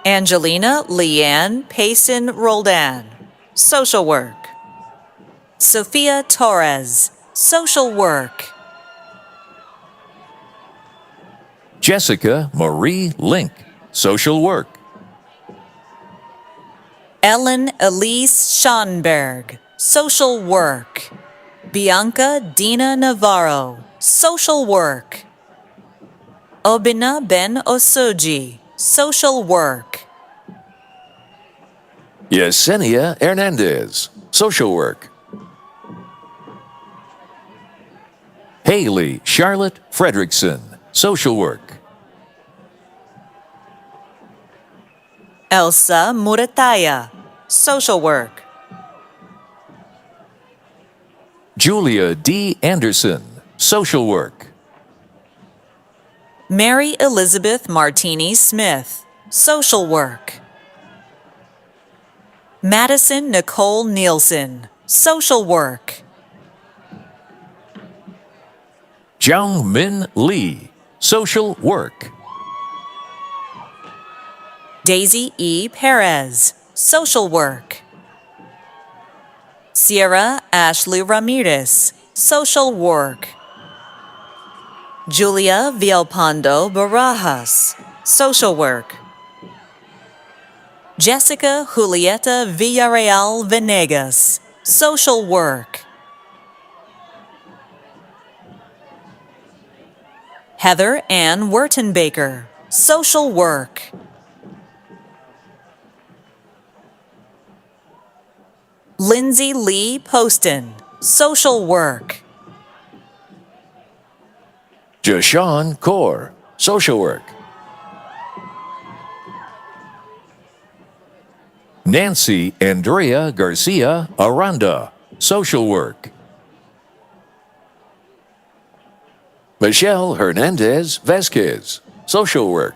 Angelina Leanne Payson Roldan, social work. Sophia Torres, social work. Jessica Marie Link, social work. Ellen Elise Schonberg, social work. Bianca Dina Navarro, social work. Obina Ben Osoji, social work. Yesenia Hernandez, social work. Haley Charlotte Fredrickson, social work. Elsa Murataya, social work. Julia D. Anderson, social work. Mary Elizabeth Martini Smith, social work. Madison Nicole Nielsen, social work. Jiang Min Lee, social work. Daisy E. Perez, social work. Sierra Ashley Ramirez, social work. Julia Villalpando Barajas, social work. Jessica Julieta Villarreal Venegas, social work. Heather Ann Wertenbaker, social work. Lindsay Lee Poston, social work. Jashawn Kaur, social work. Nancy Andrea Garcia Aranda, Social Work. Michelle Hernandez Vasquez, Social Work.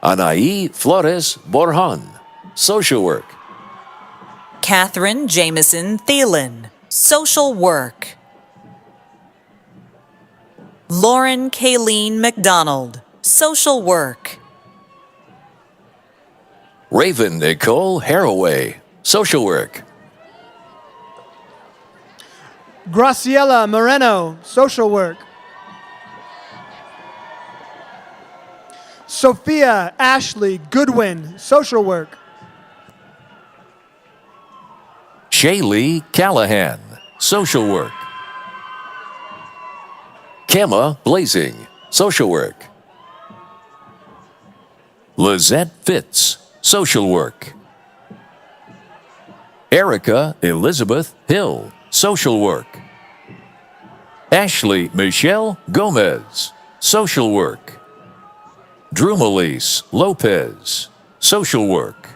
Anaí Flores Borjan, Social Work. Catherine Jameson Thielen, Social Work. Lauren Kayleen McDonald, Social Work. Raven Nicole Haraway, Social Work. Graciela Moreno, Social Work. Sophia Ashley Goodwin, Social Work. Shaylee Callahan, Social Work. Kemma Blazing, Social Work. Lizette Fitz, Social Work. Erica Elizabeth Hill, Social Work. Ashley Michelle Gomez, Social Work. Drew Melise Lopez, Social Work.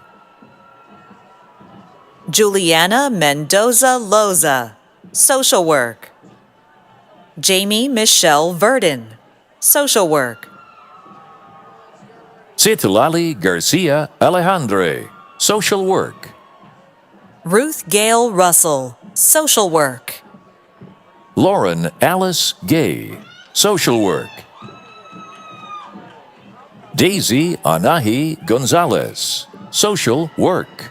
Juliana Mendoza Loza, Social Work. Jamie Michelle Verdon, Social Work. Citlali Garcia Alejandre, Social Work. Ruth Gail Russell, Social Work. Lauren Alice Gay, Social Work. Daisy Anahi Gonzalez, Social Work.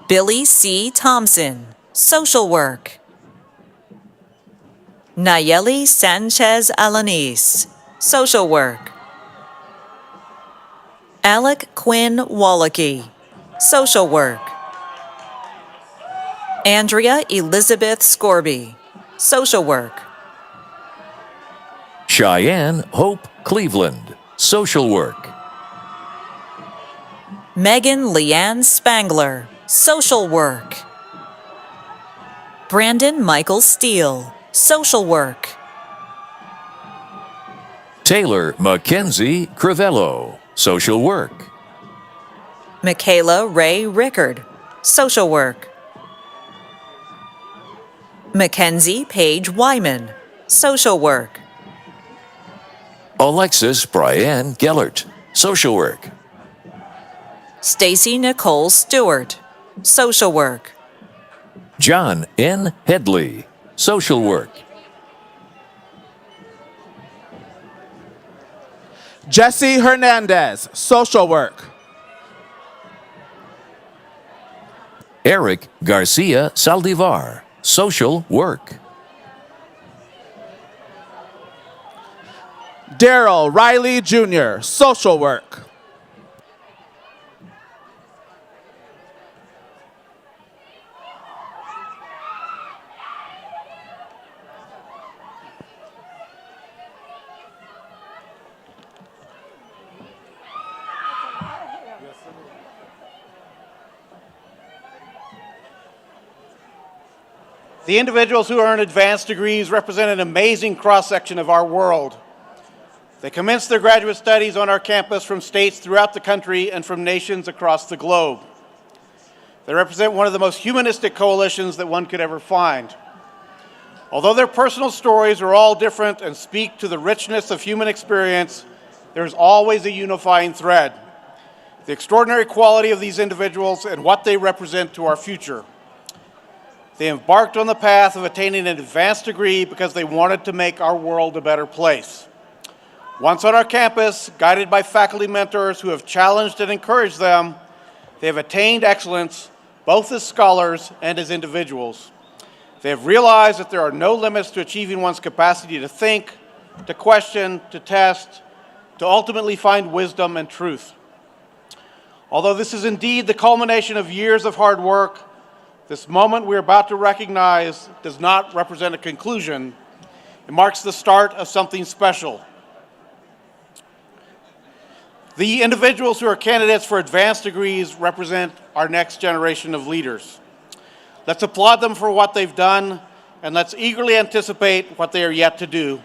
Billy C. Thompson, Social Work. Nayeli Sanchez Alanis, Social Work. Alec Quinn Wallachie, Social Work. Andrea Elizabeth Scorby, Social Work. Cheyenne Hope Cleveland, Social Work. Megan Leanne Spangler, Social Work. Brandon Michael Steele, Social Work. Taylor Mackenzie Crivello, Social Work. Michaela Ray Rickard, Social Work. Mackenzie Paige Wyman, Social Work. Alexis Brianne Gellert, Social Work. Stacy Nicole Stewart, Social Work. John N. Headley, Social Work. Jesse Hernandez, Social Work. Eric Garcia Saldivar, Social Work. Daryl Riley Jr., Social Work. The individuals who earn advanced degrees represent an amazing cross-section of our world. They commenced their graduate studies on our campus from states throughout the country and from nations across the globe. They represent one of the most humanistic coalitions that one could ever find. Although their personal stories are all different and speak to the richness of human experience, there's always a unifying thread: the extraordinary quality of these individuals and what they represent to our future. They embarked on the path of attaining an advanced degree because they wanted to make our world a better place. Once on our campus, guided by faculty mentors who have challenged and encouraged them, they have attained excellence both as scholars and as individuals. They have realized that there are no limits to achieving one's capacity to think, to question, to test, to ultimately find wisdom and truth. Although this is indeed the culmination of years of hard work, this moment we're about to recognize does not represent a conclusion. It marks the start of something special. The individuals who are candidates for advanced degrees represent our next generation of leaders. Let's applaud them for what they've done, and let's eagerly anticipate what they are yet to do.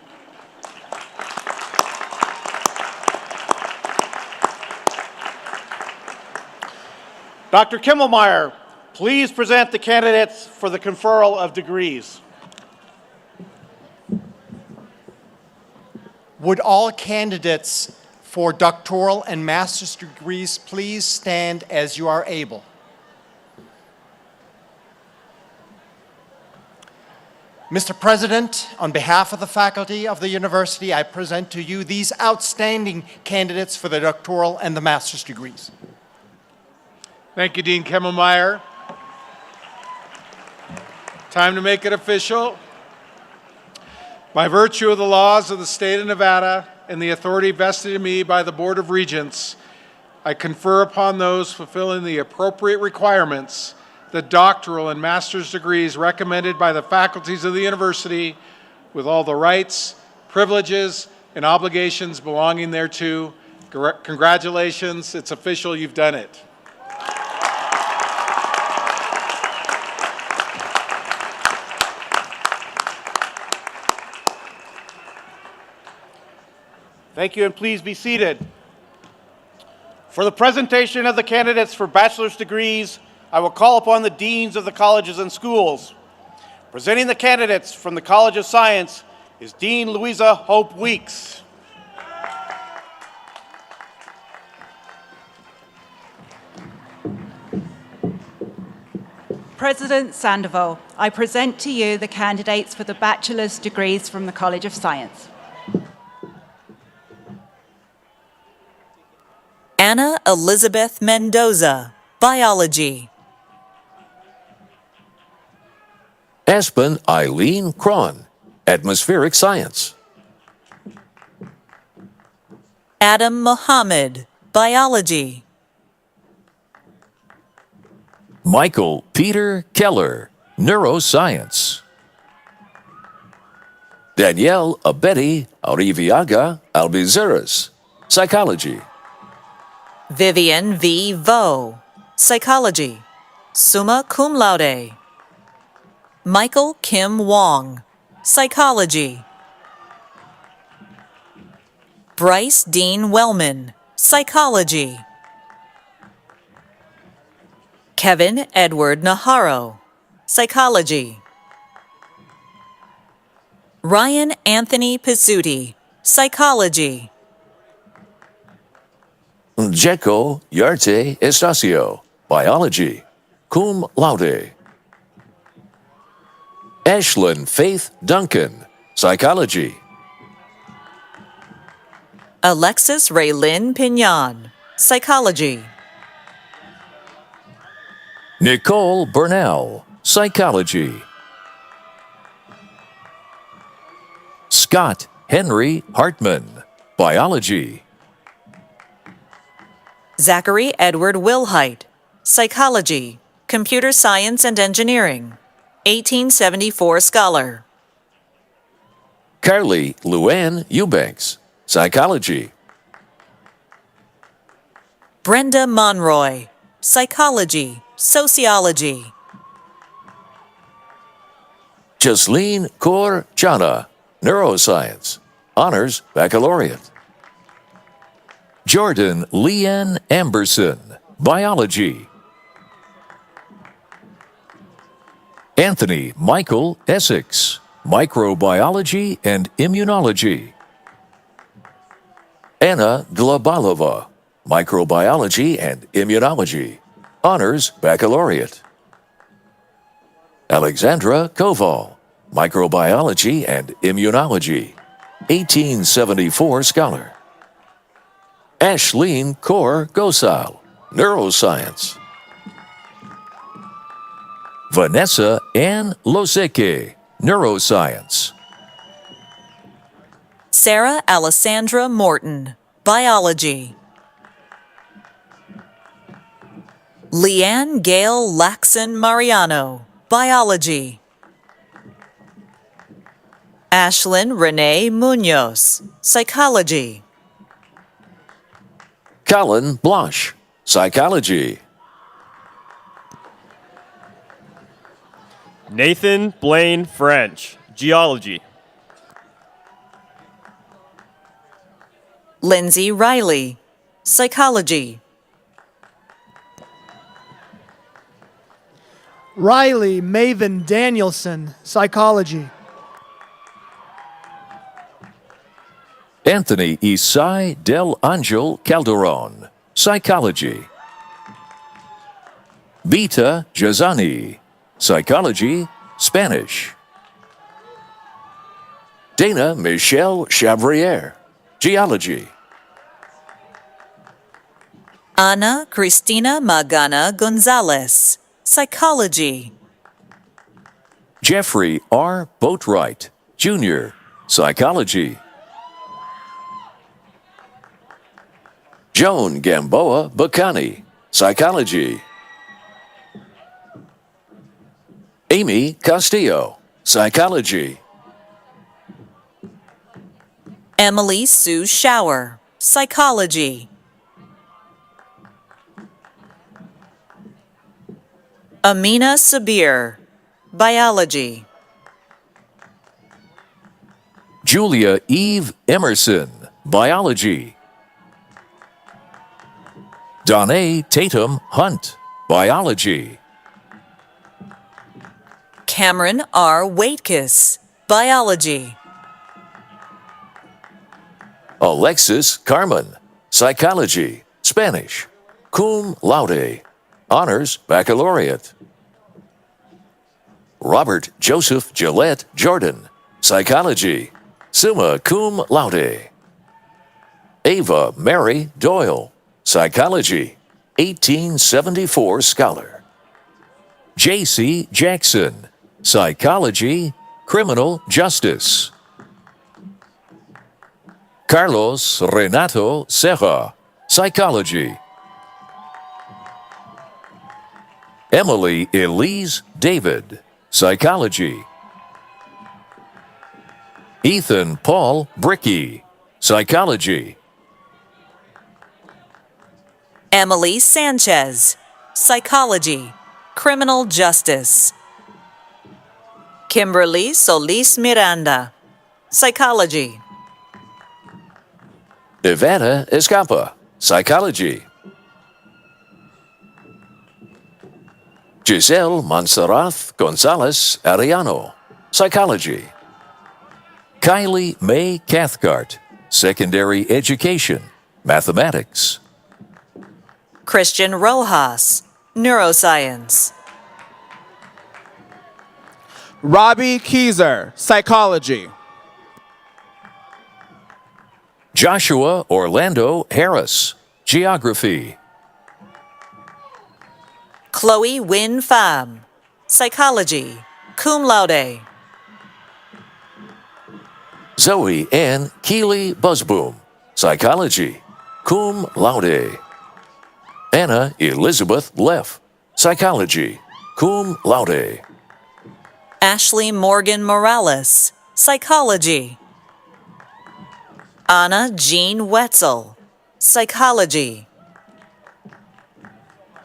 Dr. Kimmelmeyer, please present the candidates for the conferral of degrees. Would all candidates for doctoral and master's degrees please stand as you are able? Mr. President, on behalf of the faculty of the university, I present to you these outstanding candidates for the doctoral and the master's degrees. Thank you, Dean Kimmelmeyer. Time to make it official. By virtue of the laws of the state of Nevada and the authority vested in me by the Board of Regents, I confer upon those fulfilling the appropriate requirements the doctoral and master's degrees recommended by the faculties of the university with all the rights, privileges, and obligations belonging thereto. Congratulations, it's official, you've done it. Thank you, and please be seated. For the presentation of the candidates for bachelor's degrees, I will call upon the deans of the colleges and schools. Presenting the candidates from the College of Science is Dean Louisa Hope Weeks. President Sandoval, I present to you the candidates for the bachelor's degrees from the College of Science. Anna Elizabeth Mendoza, Biology. Aspen Eileen Cron, Atmospheric Science. Adam Mohammed, Biology. Michael Peter Keller, Neuroscience. Danielle Abedi Arriviaga Albizeras, Psychology. Vivian V. Vo, Psychology, summa cum laude. Michael Kim Wong, Psychology. Bryce Dean Wellman, Psychology. Kevin Edward Naharo, Psychology. Ryan Anthony Pizzuti, Psychology. Jeko Yarte Estacio, Biology, cum laude. Ashlyn Faith Duncan, Psychology. Alexis Raylyn Pignon, Psychology. Nicole Burnell, Psychology. Scott Henry Hartman, Biology. Zachary Edward Wilhite, Psychology, Computer Science and Engineering, 1874 Scholar. Carly Luann Eubanks, Psychology. Brenda Monroy, Psychology, Sociology. Jasleen Kaur Chana, Neuroscience, Honors Baccalaureate. Jordan Leanne Amberson, Biology. Anthony Michael Essex, Microbiology and Immunology. Anna Glabalova, Microbiology and Immunology, Honors Baccalaureate. Alexandra Koval, Microbiology and Immunology, 1874 Scholar. Ashleen Kaur Gosal, Neuroscience. Vanessa Ann Loseke, Neuroscience. Sarah Alessandra Morton, Biology. Leanne Gail Laxon Mariano, Biology. Ashlyn Renee Munoz, Psychology. Colin Blosh, Psychology. Nathan Blaine French, Geology. Lindsay Riley, Psychology. Riley Maven Danielson, Psychology. Anthony Isai Del Angel Calderon, Psychology. Vita Jazani, Psychology, Spanish. Dana Michelle Chavrier, Geology. Ana Cristina Magana Gonzalez, Psychology. Jeffrey R. Boatwright, Jr., Psychology. Joan Gamboa Bacani, Psychology. Amy Castillo, Psychology. Emily Sue Shower, Psychology. Amina Sabir, Biology. Julia Eve Emerson, Biology. Danae Tatum Hunt, Biology. Cameron R. Waitkiss, Biology. Alexis Carmen, Psychology, Spanish, cum laude, Honors Baccalaureate. Robert Joseph Gillette Jordan, Psychology, summa cum laude. Ava Mary Doyle, Psychology, 1874 scholar. J.C. Jackson, Psychology, Criminal Justice. Carlos Renato Serra, Psychology. Emily Elise David, Psychology. Ethan Paul Bricky, Psychology. Emily Sanchez, Psychology, Criminal Justice. Kimberly Solis Miranda, Psychology. Ivana Escapa, Psychology. Giselle Montserrat Gonzalez Arellano, Psychology. Kylie May Cathcart, Secondary Education, Mathematics. Christian Rojas, Neuroscience. Robbie Keyser, Psychology. Joshua Orlando Harris, Geography. Chloe Wynn Pham, Psychology, cum laude. Zoe Ann Keeley Buzzboom, Psychology, cum laude. Anna Elizabeth Leff, Psychology, cum laude. Ashley Morgan Morales, Psychology. Anna Jean Wetzel, Psychology.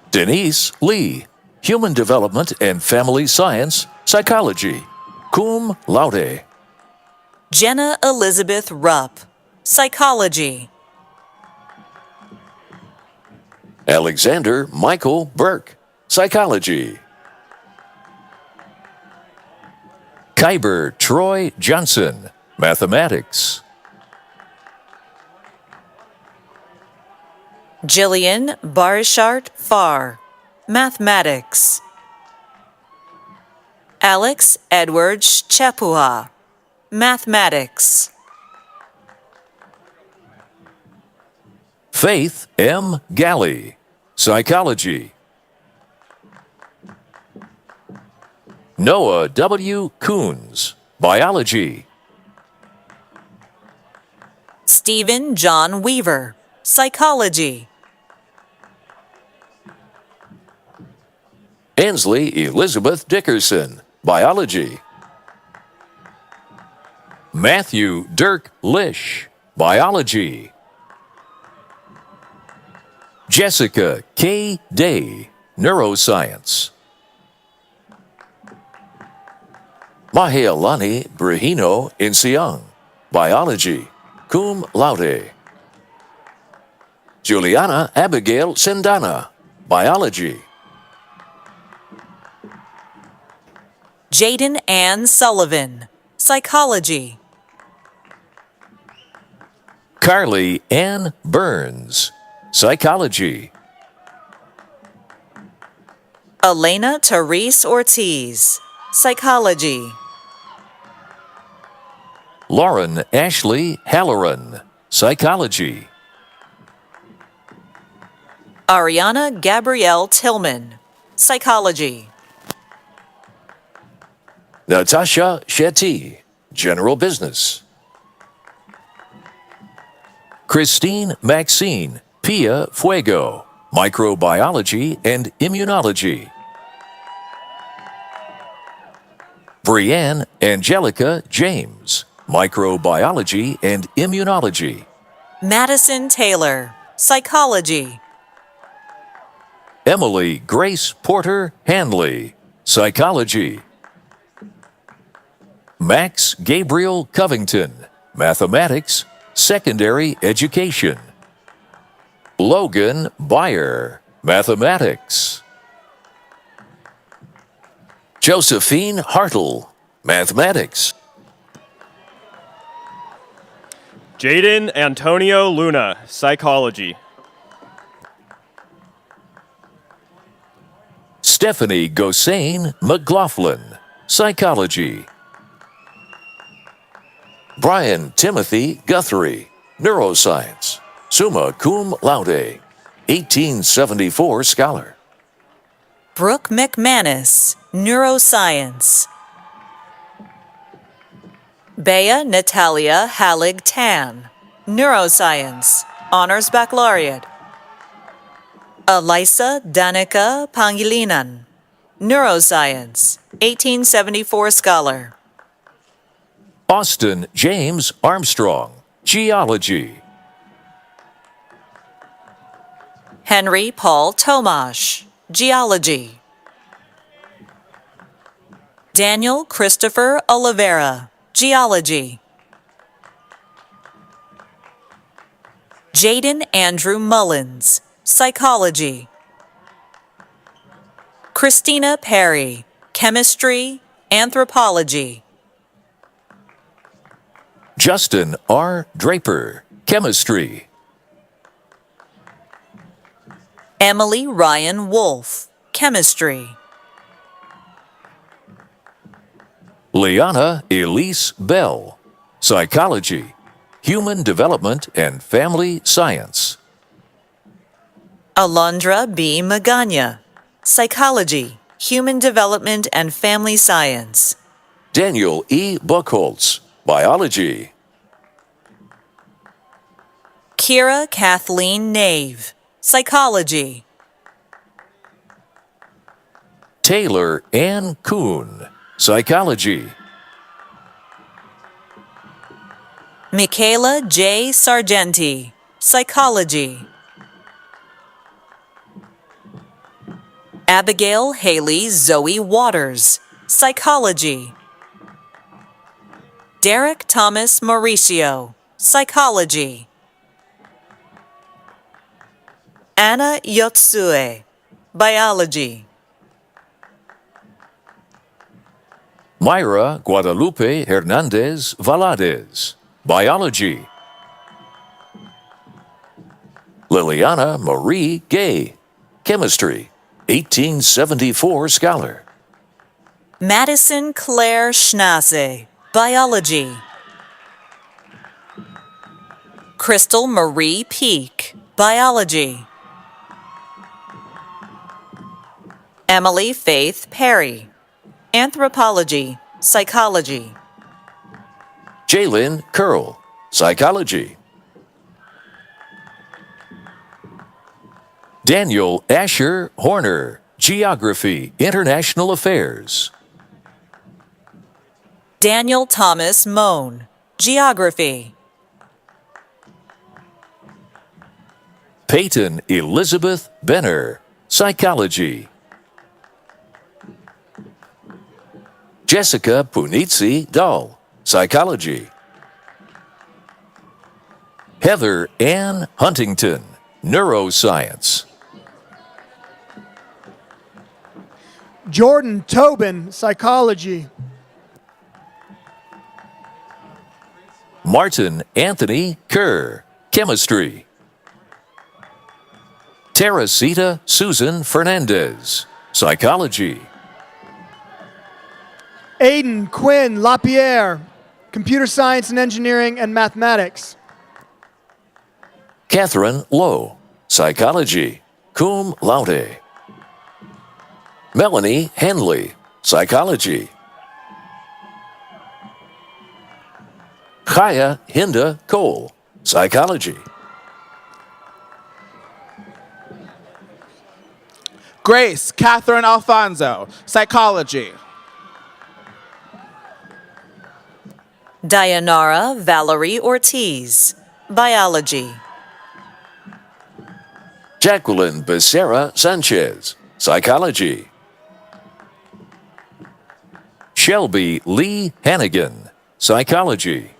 Denise Lee, Human Development and Family Science, Psychology, cum laude. Jenna Elizabeth Rupp, Psychology. Alexander Michael Burke, Psychology. Kyber Troy Johnson, Mathematics. Jillian Barishart Farr, Mathematics. Alex Edward Chepua, Mathematics. Faith M. Galley, Psychology. Noah W. Coons, Biology. Stephen John Weaver, Psychology. Ansley Elizabeth Dickerson, Biology. Matthew Dirk Lish, Biology. Jessica K. Day, Neuroscience. Mahealani Brahino Insiang, Biology, cum laude. Juliana Abigail Sendana, Biology. Jaden Ann Sullivan, Psychology. Carly Ann Burns, Psychology. Elena Therese Ortiz, Psychology. Lauren Ashley Halloran, Psychology. Ariana Gabrielle Tillman, Psychology. Natasha Shetty, General Business. Christine Maxine Pia Fuego, Microbiology and Immunology. Brianne Angelica James, Microbiology and Immunology. Madison Taylor, Psychology. Emily Grace Porter Hanley, Psychology. Max Gabriel Covington, Mathematics, Secondary Education. Logan Byer, Mathematics. Josephine Hartle, Mathematics. Jaden Antonio Luna, Psychology. Stephanie Gosain McLaughlin, Psychology. Brian Timothy Guthrie, Neuroscience, summa cum laude, 1874 scholar. Brooke McManus, Neuroscience. Bea Natalia Hallig Tan, Neuroscience, Honors Baccalaureate. Elisa Danica Pangilinan, Neuroscience, 1874 scholar. Austin James Armstrong, Geology. Henry Paul Tomash, Geology. Daniel Christopher Oliveira, Geology. Jaden Andrew Mullins, Psychology. Christina Perry, Chemistry, Anthropology. Justin R. Draper, Chemistry. Emily Ryan Wolf, Chemistry. Liana Elise Bell, Psychology, Human Development and Family Science. Alondra B. Magana, Psychology, Human Development and Family Science. Daniel E. Buchholz, Biology. Kira Kathleen Nave, Psychology. Taylor Ann Kuhn, Psychology. Michaela J. Sargenti, Psychology. Abigail Haley Zoe Waters, Psychology. Derek Thomas Mauricio, Psychology. Anna Yotsue, Biology. Myra Guadalupe Hernandez Valadez, Biology. Liliana Marie Gay, Chemistry, 1874 scholar. Madison Claire Schnaze, Biology. Crystal Marie Peak, Biology. Emily Faith Perry, Anthropology, Psychology. Jalen Curl, Psychology. Daniel Asher Horner, Geography, International Affairs. Daniel Thomas Moan, Geography. Peyton Elizabeth Benner, Psychology. Jessica Punitzi Dahl, Psychology. Heather Ann Huntington, Neuroscience. Jordan Tobin, psychology. Martin Anthony Kerr, chemistry. Teresita Susan Fernandez, psychology. Aiden Quinn Lapierre, computer science and engineering and mathematics. Catherine Lowe, psychology, cum laude. Melanie Henley, psychology. Chaya Hinda Cole, psychology. Grace Catherine Alfonso, psychology. Dayanara Valerie Ortiz, biology. Jacqueline Becerra Sanchez, psychology. Shelby Lee Hannigan, psychology.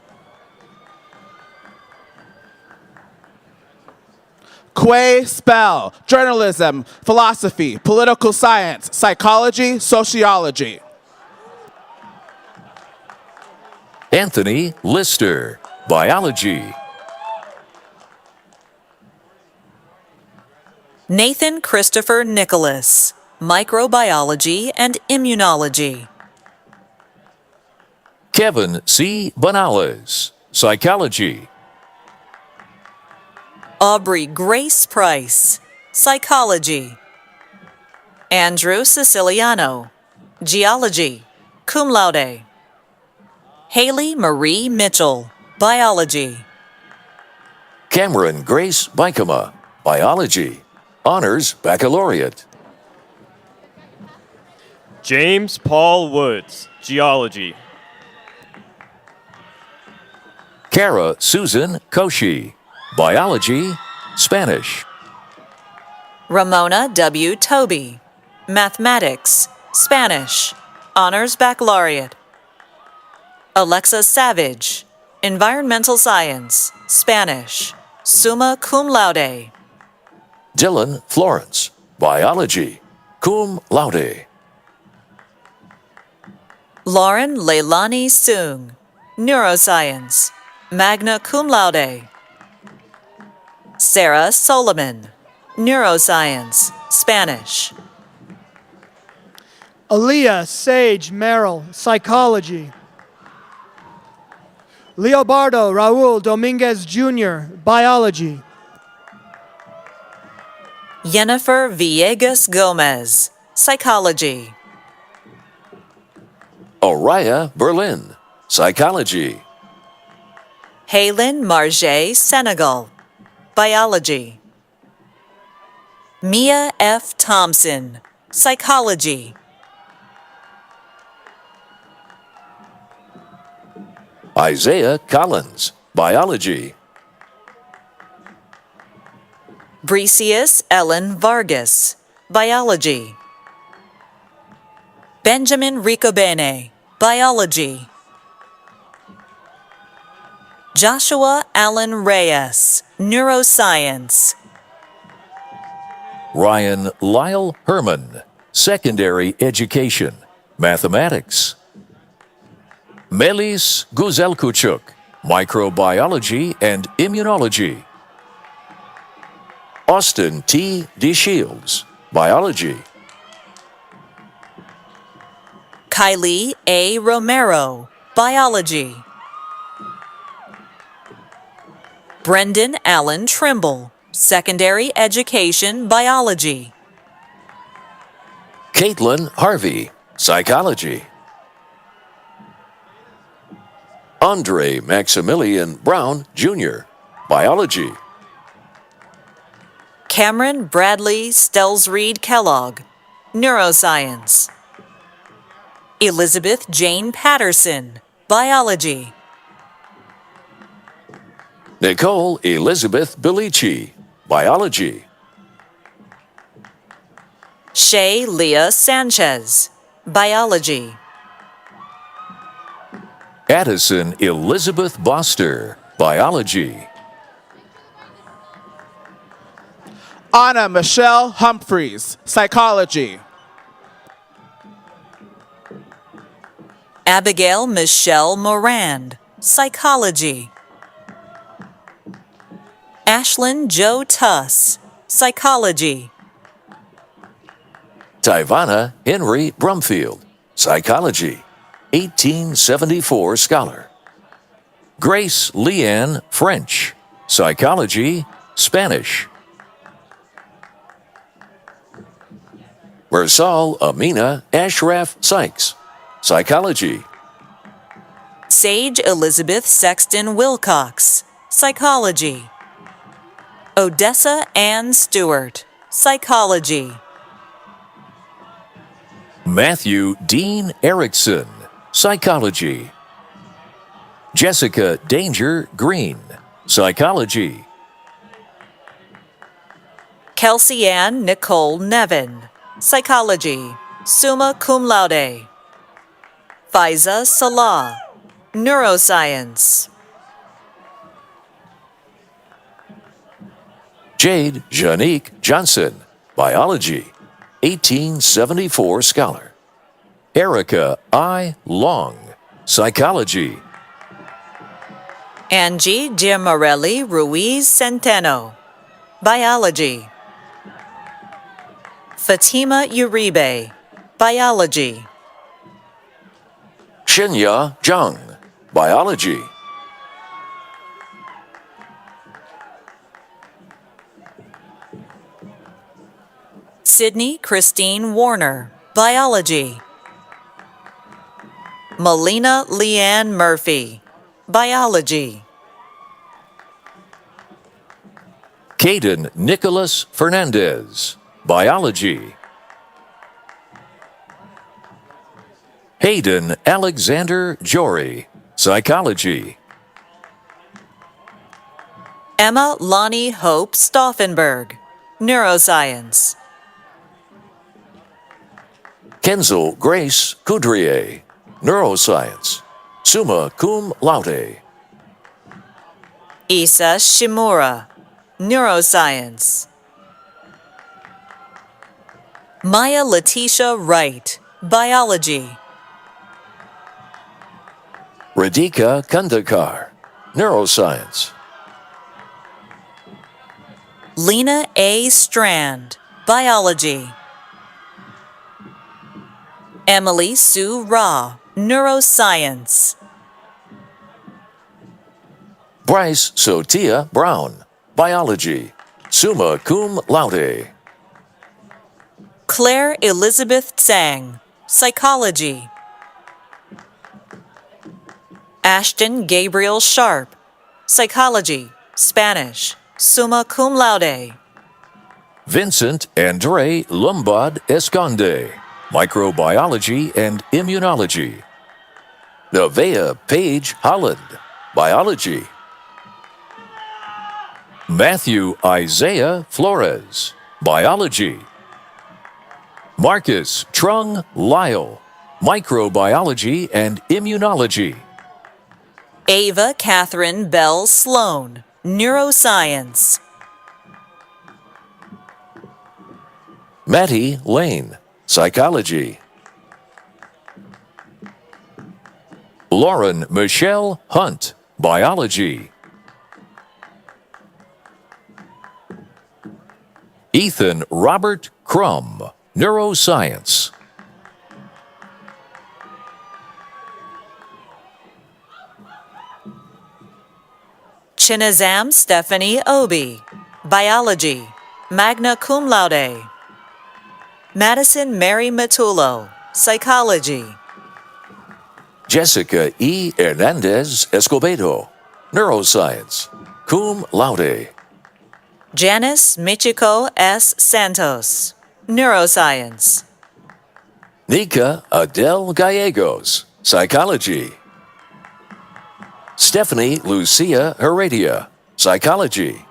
Quay Spell, journalism, philosophy, political science, psychology, sociology. Anthony Lister, biology. Nathan Christopher Nicholas, microbiology and immunology. Kevin C. Bonales, psychology. Aubrey Grace Price, psychology. Andrew Siciliano, geology, cum laude. Haley Marie Mitchell, biology. Cameron Grace Bikama, biology, honors baccalaureate. James Paul Woods, geology. Kara Susan Koshi, biology, Spanish. Ramona W. Toby, mathematics, Spanish, honors baccalaureate. Alexa Savage, environmental science, Spanish, summa cum laude. Dylan Florence, biology, cum laude. Lauren Leilani Soong, neuroscience, magna cum laude. Sarah Solomon, neuroscience, Spanish. Aaliyah Sage Merrill, psychology. Leobardo Raul Dominguez Jr., biology. Yennefer Villegas Gomez, psychology. Oriah Berlin, psychology. Halen Marge Senegal, biology. Mia F. Thompson, psychology. Isaiah Collins, biology. Bricius Ellen Vargas, biology. Benjamin Ricobene, biology. Joshua Allen Reyes, neuroscience. Ryan Lyle Herman, secondary education, mathematics. Melis Guzelkuchuk, microbiology and immunology. Austin T. DeShields, biology. Kylie A. Romero, biology. Brendan Allen Trimble, secondary education, biology. Caitlin Harvey, psychology. Andre Maximilian Brown, Jr., biology. Cameron Bradley Stelsreed Kellogg, neuroscience. Elizabeth Jane Patterson, biology. Nicole Elizabeth Bellici, biology. Shay Leah Sanchez, biology. Addison Elizabeth Boster, biology. Anna Michelle Humphreys, psychology. Abigail Michelle Morand, Psychology. Ashlyn Joe Tuss, Psychology. Tyvana Henry Brumfield, Psychology, 1874 scholar. Grace Leanne French, Psychology, Spanish. Versal Amina Ashraf Sykes, Psychology. Sage Elizabeth Sexton Wilcox, Psychology. Odessa Ann Stewart, Psychology. Matthew Dean Erickson, Psychology. Jessica Danger Green, Psychology. Kelsey Ann Nicole Nevin, Psychology, summa cum laude. Faiza Salah, Neuroscience. Jade Janique Johnson, Biology, 1874 scholar. Erica I. Long, Psychology. Angie Giamarelli Ruiz Centeno, Biology. Fatima Uribe, Biology. Shinya Zhang, Biology. Sydney Christine Warner, Biology. Melina Leanne Murphy, Biology. Caden Nicholas Fernandez, Biology. Hayden Alexander Jory, Psychology. Emma Lonnie Hope Stauffenberg, Neuroscience. Kenzel Grace Coudrier, Neuroscience, summa cum laude. Isa Shimura, Neuroscience. Maya Letitia Wright, Biology. Radhika Kandakar, Neuroscience. Lena A. Strand, Biology. Emily Sue Ra, Neuroscience. Bryce Sotia Brown, Biology, summa cum laude. Claire Elizabeth Tsang, Psychology. Ashton Gabriel Sharp, Psychology, Spanish, summa cum laude. Vincent Andre Lombard Esconde, Microbiology and Immunology. Nevaeh Page Holland, Biology. Matthew Isaiah Flores, Biology. Marcus Trung Lyle, Microbiology and Immunology. Ava Catherine Bell Sloan, Neuroscience. Mattie Lane, Psychology. Lauren Michelle Hunt, Biology. Ethan Robert Crum, Neuroscience. Chinazam Stephanie Obi, Biology, magna cum laude. Madison Mary Matullo, Psychology. Jessica E. Hernandez Escobedo, Neuroscience, cum laude. Janice Michiko S. Santos, Neuroscience. Nika Adele Gallegos, Psychology. Stephanie Lucia Heredia, Psychology.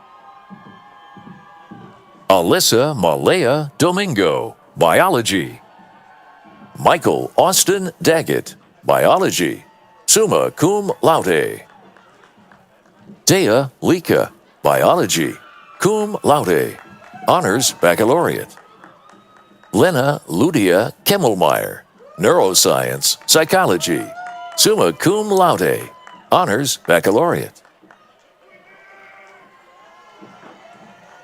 Alyssa Malaya Domingo, Biology. Michael Austin Daggett, Biology, summa cum laude. Dea Lika, Biology, cum laude, Honors Baccalaureate. Lena Ludia Kemmelmeyer, Neuroscience, Psychology, summa cum laude, honors baccalaureate.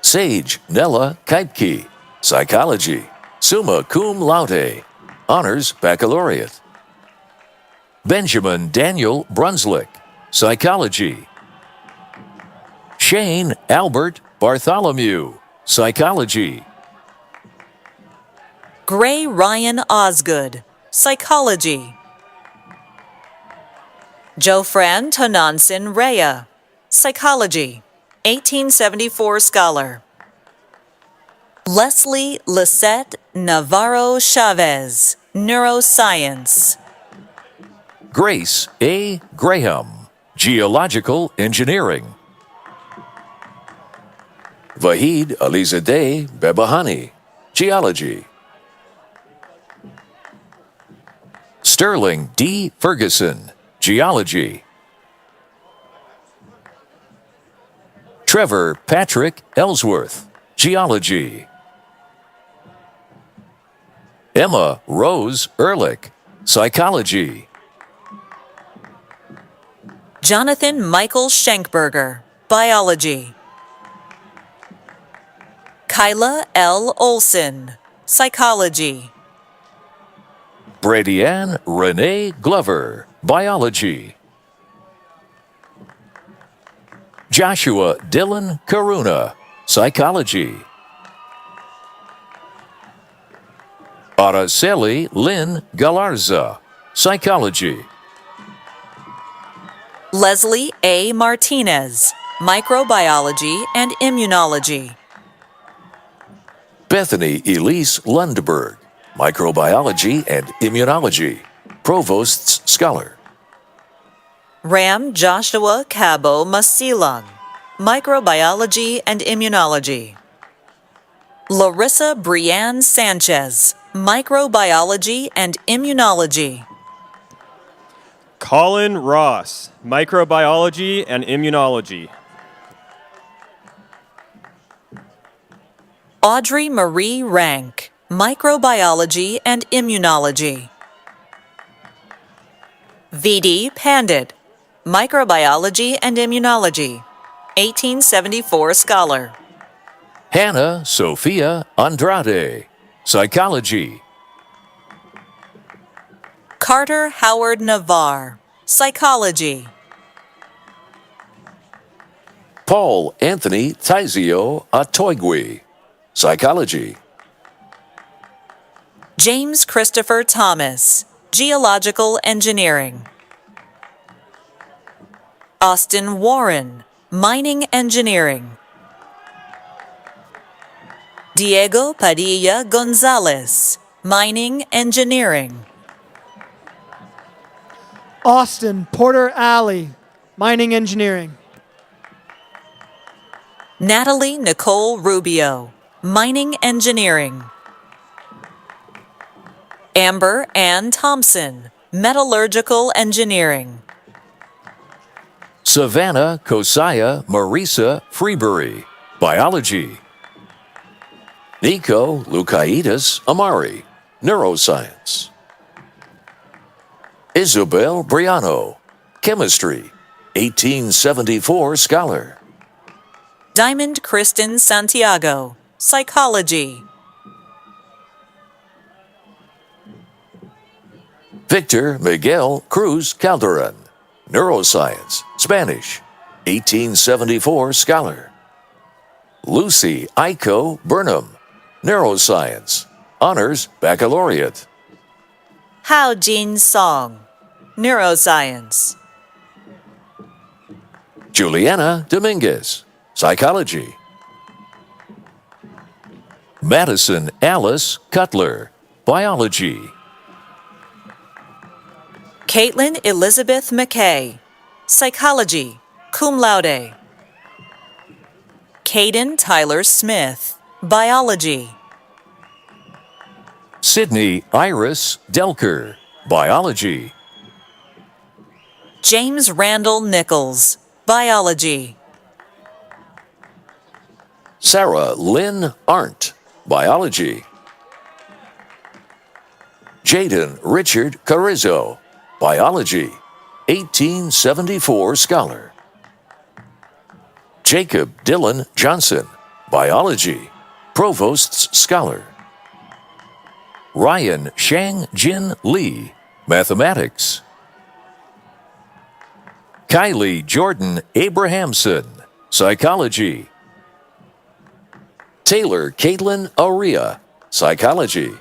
Sage Nella Keipke, psychology, summa cum laude, honors baccalaureate. Benjamin Daniel Brunslick, psychology. Shane Albert Bartholomew, psychology. Gray Ryan Osgood, psychology. Jofran Tonansin Rea, psychology, 1874 scholar. Leslie Lisette Navarro Chavez, neuroscience. Grace A. Graham, geological engineering. Vahid Alizadeh Bebahani, geology. Sterling D. Ferguson, geology. Trevor Patrick Ellsworth, geology. Emma Rose Ehrlich, psychology. Jonathan Michael Schenkberger, biology. Kyla L. Olson, psychology. Brady-Ann Renee Glover, biology. Joshua Dylan Karuna, psychology. Araceli Lynn Galarza, psychology. Leslie A. Martinez, microbiology and immunology. Bethany Elise Lundberg, microbiology and immunology, provost's scholar. Ram Joshua Cabo Masilang, microbiology and immunology. Larissa Brianne Sanchez, microbiology and immunology. Colin Ross, microbiology and immunology. Audrey Marie Rank, microbiology and immunology. V.D. Pandit, microbiology and immunology, 1874 scholar. Hannah Sophia Andrade, psychology. Carter Howard Navarre, psychology. Paul Anthony Tizio Atoigui, psychology. James Christopher Thomas, geological engineering. Austin Warren, mining engineering. Diego Padilla Gonzalez, mining engineering. Austin Porter Alley, mining engineering. Natalie Nicole Rubio, mining engineering. Amber Ann Thompson, metallurgical engineering. Savannah Kosaya Marisa Freebury, biology. Nico Lukaitis Amari, neuroscience. Isabel Briano, chemistry, 1874 scholar. Diamond Kristen Santiago, psychology. Victor Miguel Cruz Calderon, neuroscience, Spanish, 1874 scholar. Lucy Aiko Burnham, neuroscience, honors baccalaureate. Hao Jin Song, neuroscience. Juliana Dominguez, psychology. Madison Alice Cutler, biology. Caitlin Elizabeth McKay, psychology, cum laude. Caden Tyler Smith, biology. Sydney Iris Delker, biology. James Randall Nichols, biology. Sarah Lynn Arndt, biology. Jaden Richard Carrizo, Biology, 1874 scholar. Jacob Dillon Johnson, Biology, Provost's scholar. Ryan Shang Jin Lee, Mathematics. Kylie Jordan Abrahamson, Psychology. Taylor Caitlin Aria, Psychology.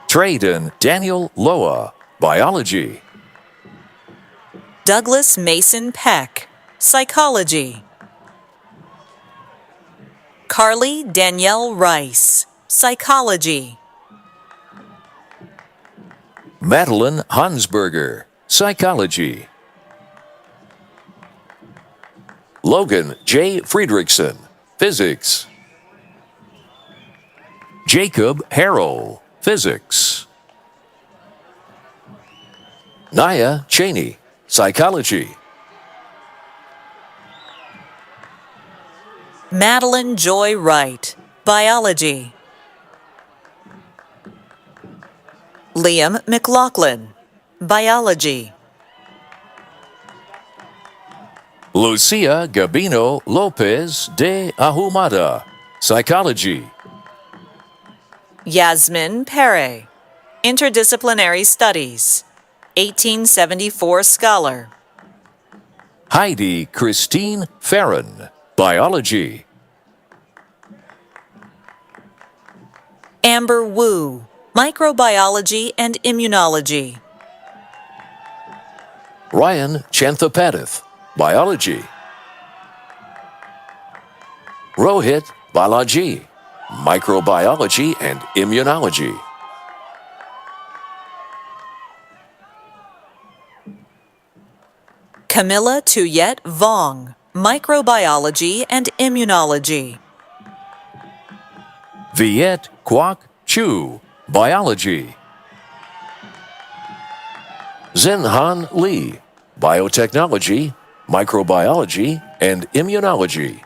Trayden Daniel Loa, Biology. Douglas Mason Peck, Psychology. Carly Danielle Rice, Psychology. Madeline Hansberger, Psychology. Logan J. Friedrichsen, Physics. Jacob Harrell, Physics. Naya Cheney, Psychology. Madeline Joy Wright, Biology. Liam McLaughlin, Biology. Lucia Gabino Lopez de Ahumada, Psychology. Yasmin Pere, Interdisciplinary Studies, 1874 scholar. Heidi Christine Farron, Biology. Amber Wu, Microbiology and Immunology. Ryan Chanthapatith, Biology. Rohit Balaji, Microbiology and Immunology. Camilla Tuyet Vong, Microbiology and Immunology. Viet Kwok Chu, Biology. Zenhan Lee, Biotechnology, Microbiology, and Immunology.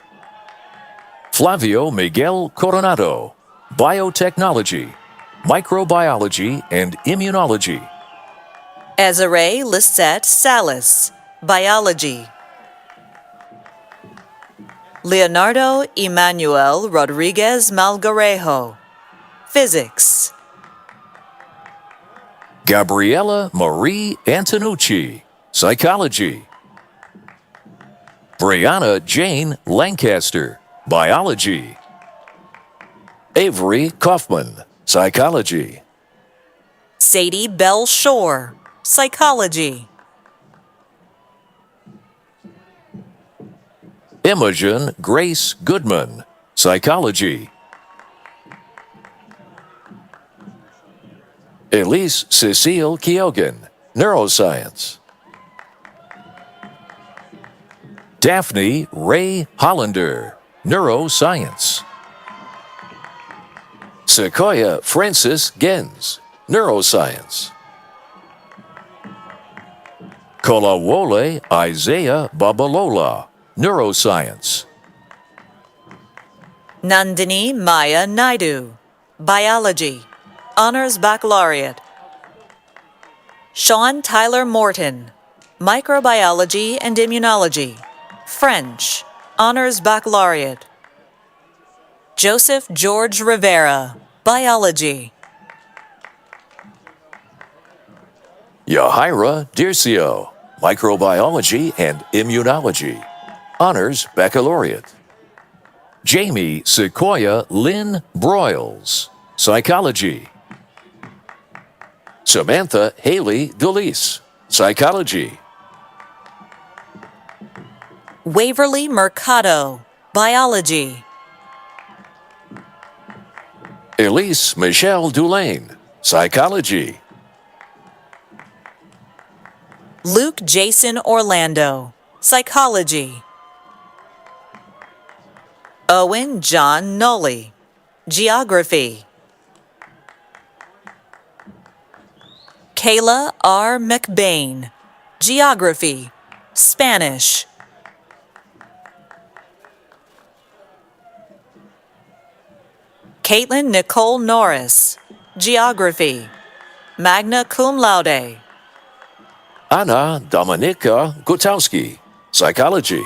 Flavio Miguel Coronado, Biotechnology, Microbiology, and Immunology. Ezere Lisette Salas, Biology. Leonardo Emmanuel Rodriguez Malgarejo, Physics. Gabriela Marie Antonucci, Psychology. Brianna Jane Lancaster, Biology. Avery Kaufman, Psychology. Sadie Bell Shore, Psychology. Imogen Grace Goodman, Psychology. Elise Cecile Kyogan, Neuroscience. Daphne Ray Hollander, Neuroscience. Sequoia Francis Gens, Neuroscience. Kolawole Isaiah Babalola, Neuroscience. Nandini Maya Naidu, Biology, Honors Baccalaureate. Sean Tyler Morton, Microbiology and Immunology, French, Honors Baccalaureate. Joseph George Rivera, Biology. Yahira Dircio, Microbiology and Immunology, Honors Baccalaureate. Jamie Sequoia Lynn Broyles, Psychology. Samantha Haley Dulise, Psychology. Waverly Mercado, Biology. Elise Michelle Dulaine, Psychology. Luke Jason Orlando, Psychology. Owen John Nolly, Geography. Kayla R. McBain, Geography, Spanish. Caitlin Nicole Norris, Geography. magna cum laude. Anna Dominika Gutowski, psychology.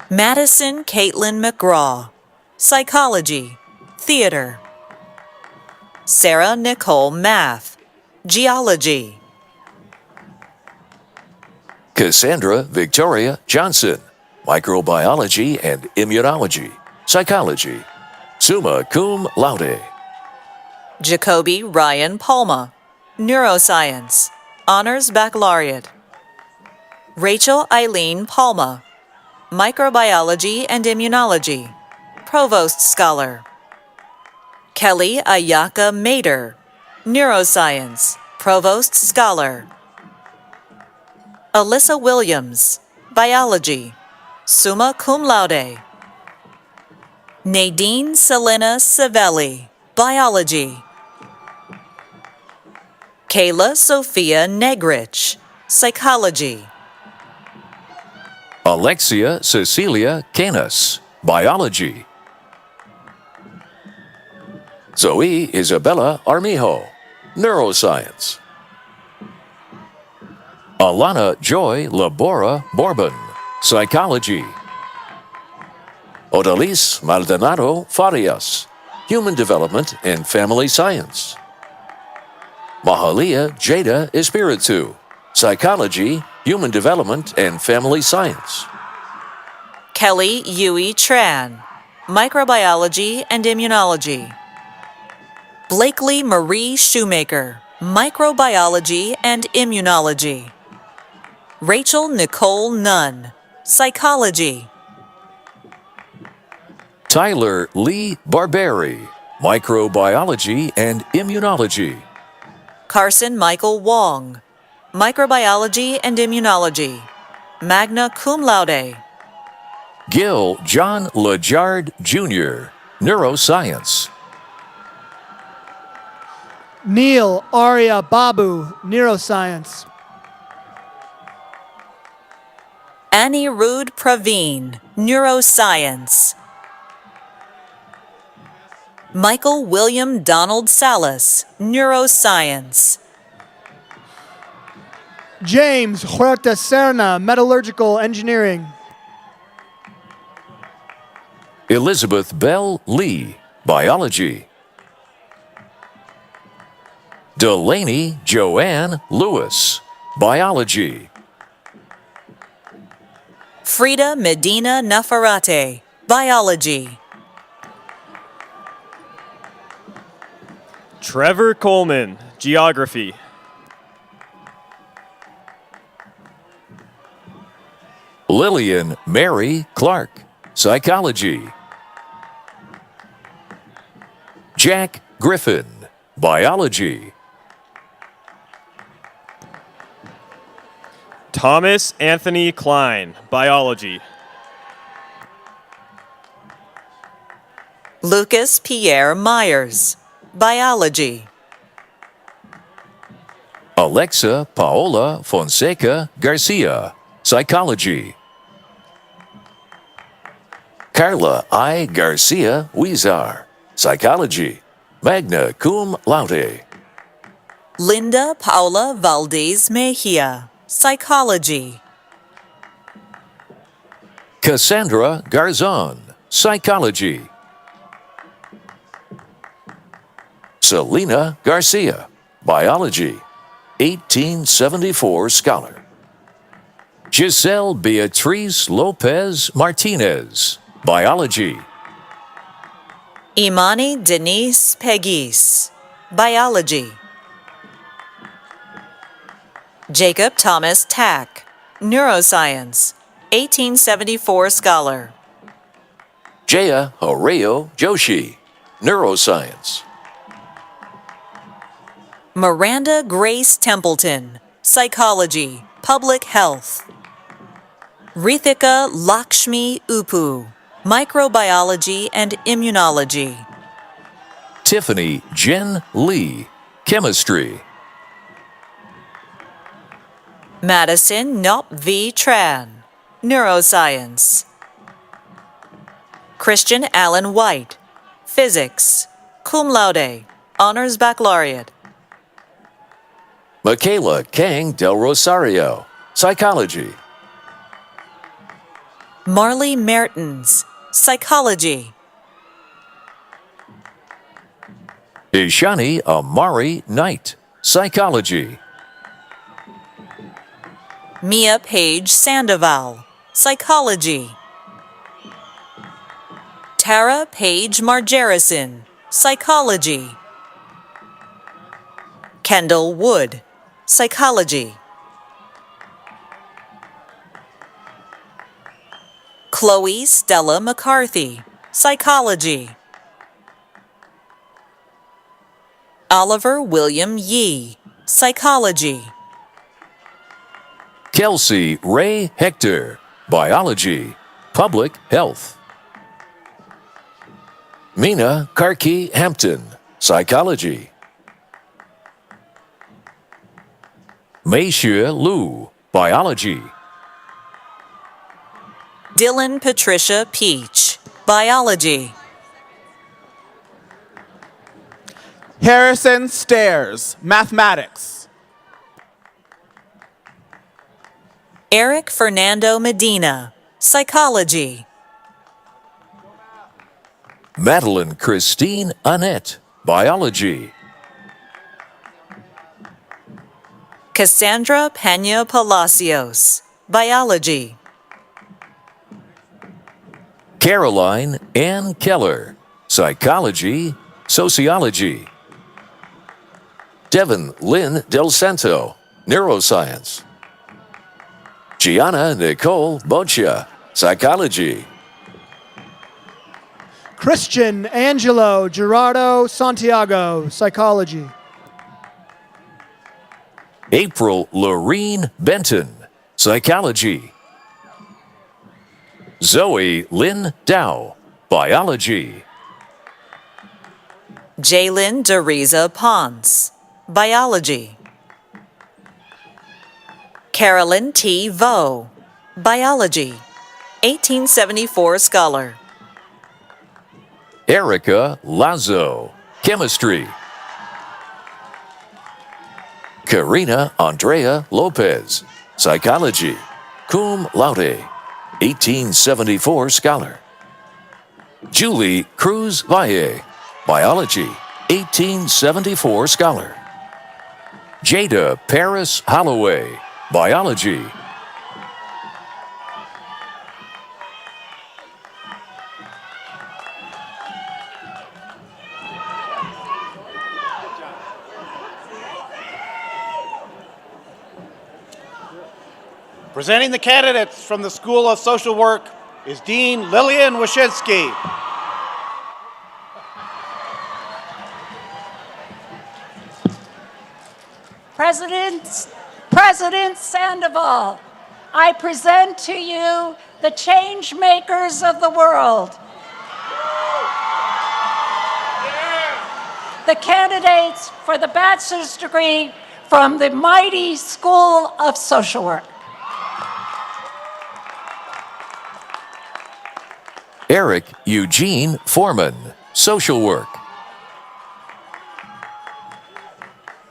Madison Caitlin McGraw, psychology, theater. Sarah Nicole Math, geology. Cassandra Victoria Johnson, microbiology and immunology, psychology, summa cum laude. Jacoby Ryan Palma, neuroscience, honors baccalaureate. Rachel Eileen Palma, microbiology and immunology, provost scholar. Kelly Ayaka Mader, neuroscience, provost scholar. Alyssa Williams, biology, summa cum laude. Nadine Selena Savelli, biology. Kayla Sophia Negrich, psychology. Alexia Cecilia Canas, biology. Zoe Isabella Armijo, neuroscience. Alana Joy Labora Bourbon, psychology. Odalise Maldonado Farias, human development and family science. Mahalia Jada Espiritu, psychology, human development and family science. Kelly Yui Tran, microbiology and immunology. Blakely Marie Shoemaker, microbiology and immunology. Rachel Nicole Nunn, psychology. Tyler Lee Barberi, microbiology and immunology. Carson Michael Wong, microbiology and immunology, magna cum laude. Gil John Lajard Jr., neuroscience. Neil Arya Babu, neuroscience. Annie Rood Praveen, neuroscience. Michael William Donald Salas, neuroscience. James Huerta Serna, metallurgical engineering. Elizabeth Bell Lee, biology. Delaney Joanne Lewis, biology. Frida Medina Nafarate, biology. Trevor Coleman, geography. Lillian Mary Clark, psychology. Jack Griffin, biology. Thomas Anthony Klein, biology. Lucas Pierre Myers, biology. Alexa Paola Fonseca Garcia, psychology. Carla I. Garcia Huizar, psychology, magna cum laude. Linda Paula Valdez Mejia, psychology. Cassandra Garzon, psychology. Selena Garcia, biology, 1874 scholar. Giselle Beatriz Lopez Martinez, biology. Imani Denise Peguis, biology. Jacob Thomas Tack, neuroscience, 1874 scholar. Jaya Horeo Joshi, neuroscience. Miranda Grace Templeton, psychology, public health. Rithika Lakshmi Upu, microbiology and immunology. Tiffany Jen Lee, chemistry. Madison Nop V. Tran, neuroscience. Christian Allen White, physics, cum laude. Honors Baccalaureate. Michaela Kang Del Rosario, Psychology. Marley Mertens, Psychology. Ishani Amari Knight, Psychology. Mia Page Sandoval, Psychology. Tara Page Margerison, Psychology. Kendall Wood, Psychology. Chloe Stella McCarthy, Psychology. Oliver William Yee, Psychology. Kelsey Ray Hector, Biology, Public Health. Mina Karki Hampton, Psychology. Meishe Liu, Biology. Dylan Patricia Peach, Biology. Harrison Stairs, Mathematics. Eric Fernando Medina, Psychology. Madeline Christine Annette, Biology. Cassandra Pena Palacios, Biology. Caroline Ann Keller, Psychology, Sociology. Devin Lynn Del Santo, Neuroscience. Gianna Nicole Boccia, Psychology. Christian Angelo Gerardo Santiago, Psychology. April Lorene Benton, Psychology. Zoe Lynn Dow, Biology. Jalen Deriza Ponce, Biology. Carolyn T. Vo, Biology, 1874 scholar. Erica Lazo, Chemistry. Karina Andrea Lopez, Psychology, cum laude, 1874 scholar. Julie Cruz Valle, Biology, 1874 scholar. Jada Paris Holloway, Biology. Presenting the candidates from the School of Social Work is Dean Lillian Wyszynski. President Sandoval, I present to you the change makers of the world. The candidates for the bachelor's degree from the mighty School of Social Work. Eric Eugene Foreman, Social Work.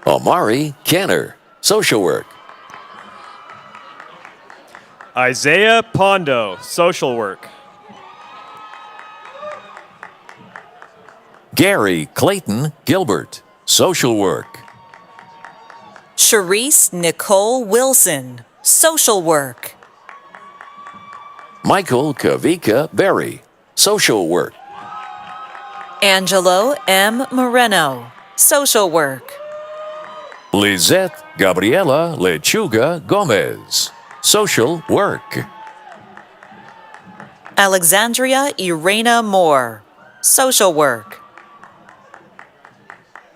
Amari Canner, Social Work. Isaiah Pondo, Social Work. Gary Clayton Gilbert, Social Work. Sharice Nicole Wilson, Social Work. Michael Kavika Berry, Social Work. Angelo M. Moreno, Social Work. Lizette Gabriela Lechuga Gomez, Social Work. Alexandria Irena Moore, Social Work.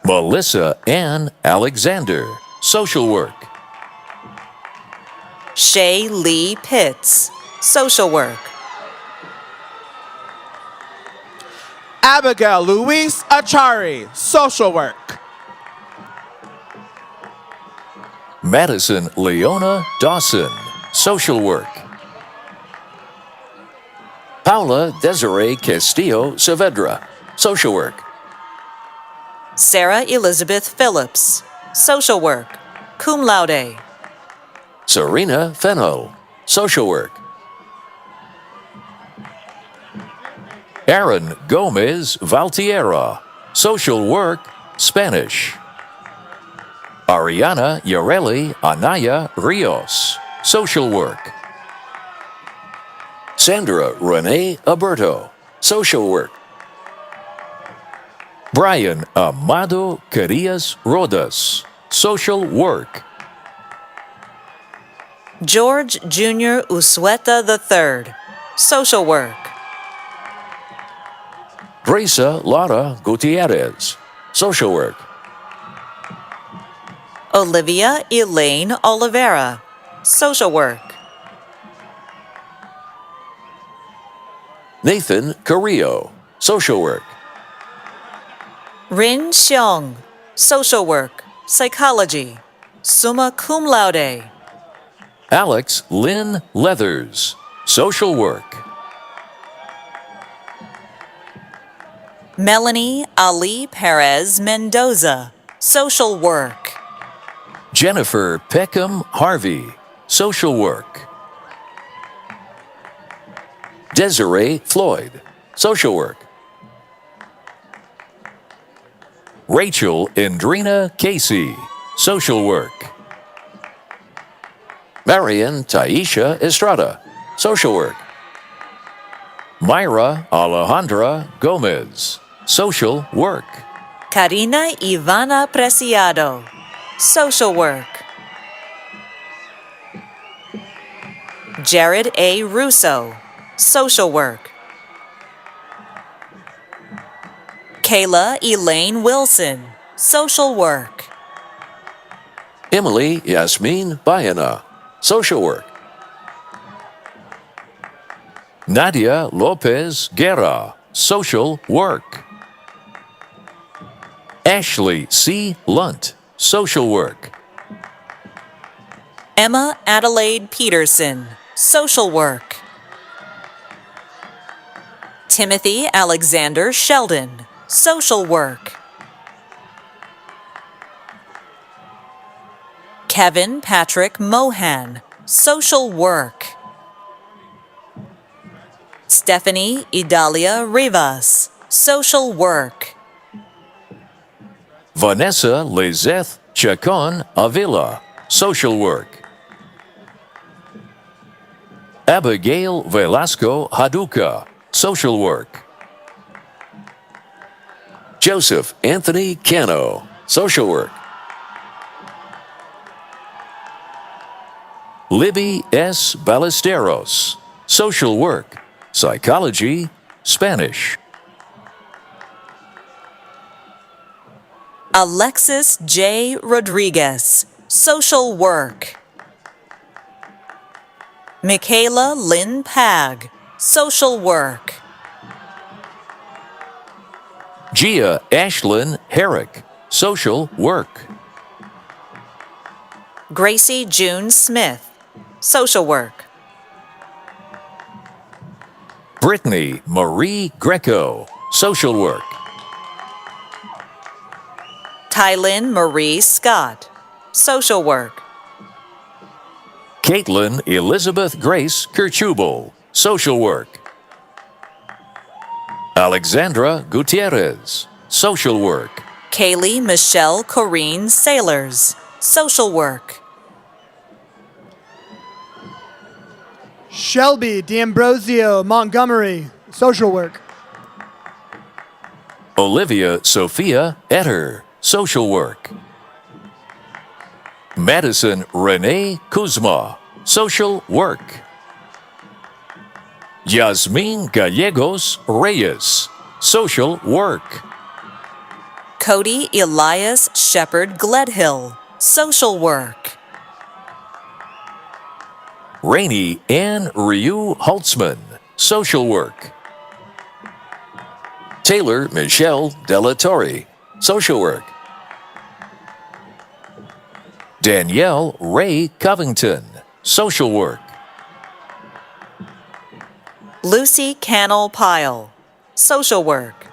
Melissa Ann Alexander, Social Work. Shay Lee Pitts, Social Work. Abigail Louise Achari, Social Work. Madison Leona Dawson, Social Work. Paula Desiree Castillo Saavedra, Social Work. Sarah Elizabeth Phillips, Social Work, cum laude. Serena Fennell, Social Work. Aaron Gomez Valtierra, Social Work, Spanish. Ariana Yareli Anaya Rios, Social Work. Sandra Renee Alberto, Social Work. Brian Amado Carillas Rodas, Social Work. George Jr. Usueta III, Social Work. Teresa Lara Gutierrez, Social Work. Olivia Elaine Oliveira, Social Work. Nathan Carrillo, Social Work. Rin Xiong, Social Work, Psychology, summa cum laude. Alex Lynn Leathers, Social Work. Melanie Ali Perez Mendoza, Social Work. Jennifer Peckham Harvey, Social Work. Desiree Floyd, Social Work. Rachel Indrina Casey, Social Work. Marian Taisha Estrada, Social Work. Myra Alejandra Gomez, Social Work. Karina Ivana Preciado, Social Work. Jared A. Russo, Social Work. Kayla Elaine Wilson, Social Work. Emily Yasmin Bayana, Social Work. Nadia Lopez Guerra, Social Work. Ashley C. Lunt, Social Work. Emma Adelaide Peterson, Social Work. Timothy Alexander Sheldon, Social Work. Kevin Patrick Mohan, Social Work. Stephanie Idalia Rivas, Social Work. Vanessa Lizeth Chacon Avila, Social Work. Abigail Velasco Haduka, Social Work. Joseph Anthony Cano, Social Work. Libby S. Ballesteros, Social Work, Psychology, Spanish. Alexis J. Rodriguez, Social Work. Michaela Lynn Pag, Social Work. Gia Ashlyn Herrick, Social Work. Gracie June Smith, Social Work. Brittany Marie Greco, Social Work. Tylin Marie Scott, Social Work. Caitlin Elizabeth Grace Kirchubel, Social Work. Alexandra Gutierrez, Social Work. Kaylee Michelle Corrine Sailors, Social Work. Shelby D'Ambrosio Montgomery, Social Work. Olivia Sophia Etter, Social Work. Madison Renee Kuzma, Social Work. Yasmin Gallegos Reyes, Social Work. Cody Elias Shepard Gledhill, Social Work. Rainey Ann Ryu Holtzman, Social Work. Taylor Michelle Delatorre, Social Work. Danielle Ray Covington, Social Work. Lucy Cannell Pyle, Social Work.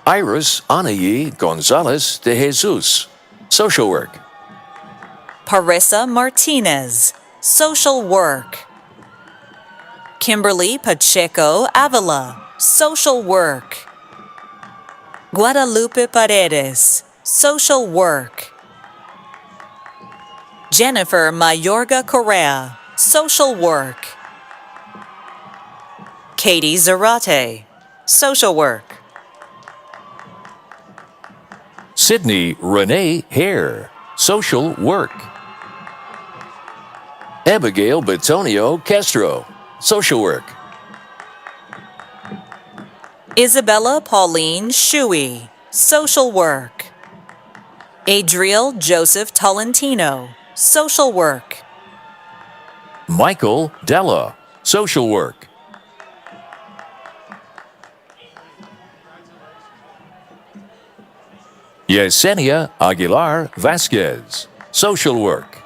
Iris Anayi Gonzalez de Jesus, Social Work. Parissa Martinez, Social Work. Kimberly Pacheco Avila, Social Work. Guadalupe Paredes, Social Work. Jennifer Mayorga Correa, Social Work. Katie Zarate, Social Work. Sydney Renee Hare, Social Work. Abigail Betonio Castro, Social Work. Isabella Pauline Shuey, Social Work. Adriel Joseph Tolentino, Social Work. Michael Della, Social Work. Yesenia Aguilar Vasquez, Social Work.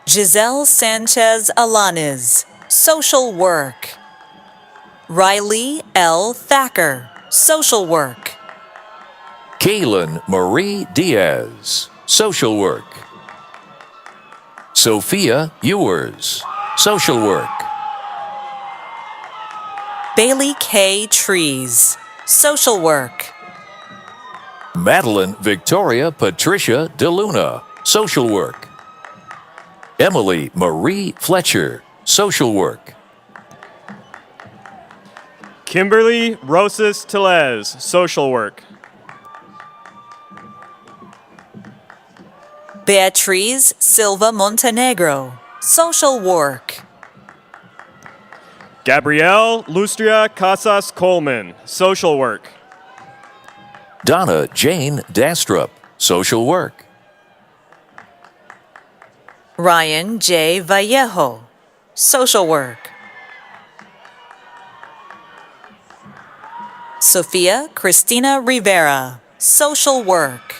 Giselle Sanchez Alanes, Social Work. Riley L. Thacker, Social Work. Kaylin Marie Diaz, Social Work. Sophia Ewers, Social Work. Bailey K. Trees, Social Work. Madeline Victoria Patricia DeLuna, Social Work. Emily Marie Fletcher, Social Work. Kimberly Rosas Telez, Social Work. Beatriz Silva Montenegro, Social Work. Gabrielle Lustria Casas Coleman, Social Work. Donna Jane Dastrup, Social Work. Ryan J. Vallejo, Social Work. Sofia Cristina Rivera, Social Work.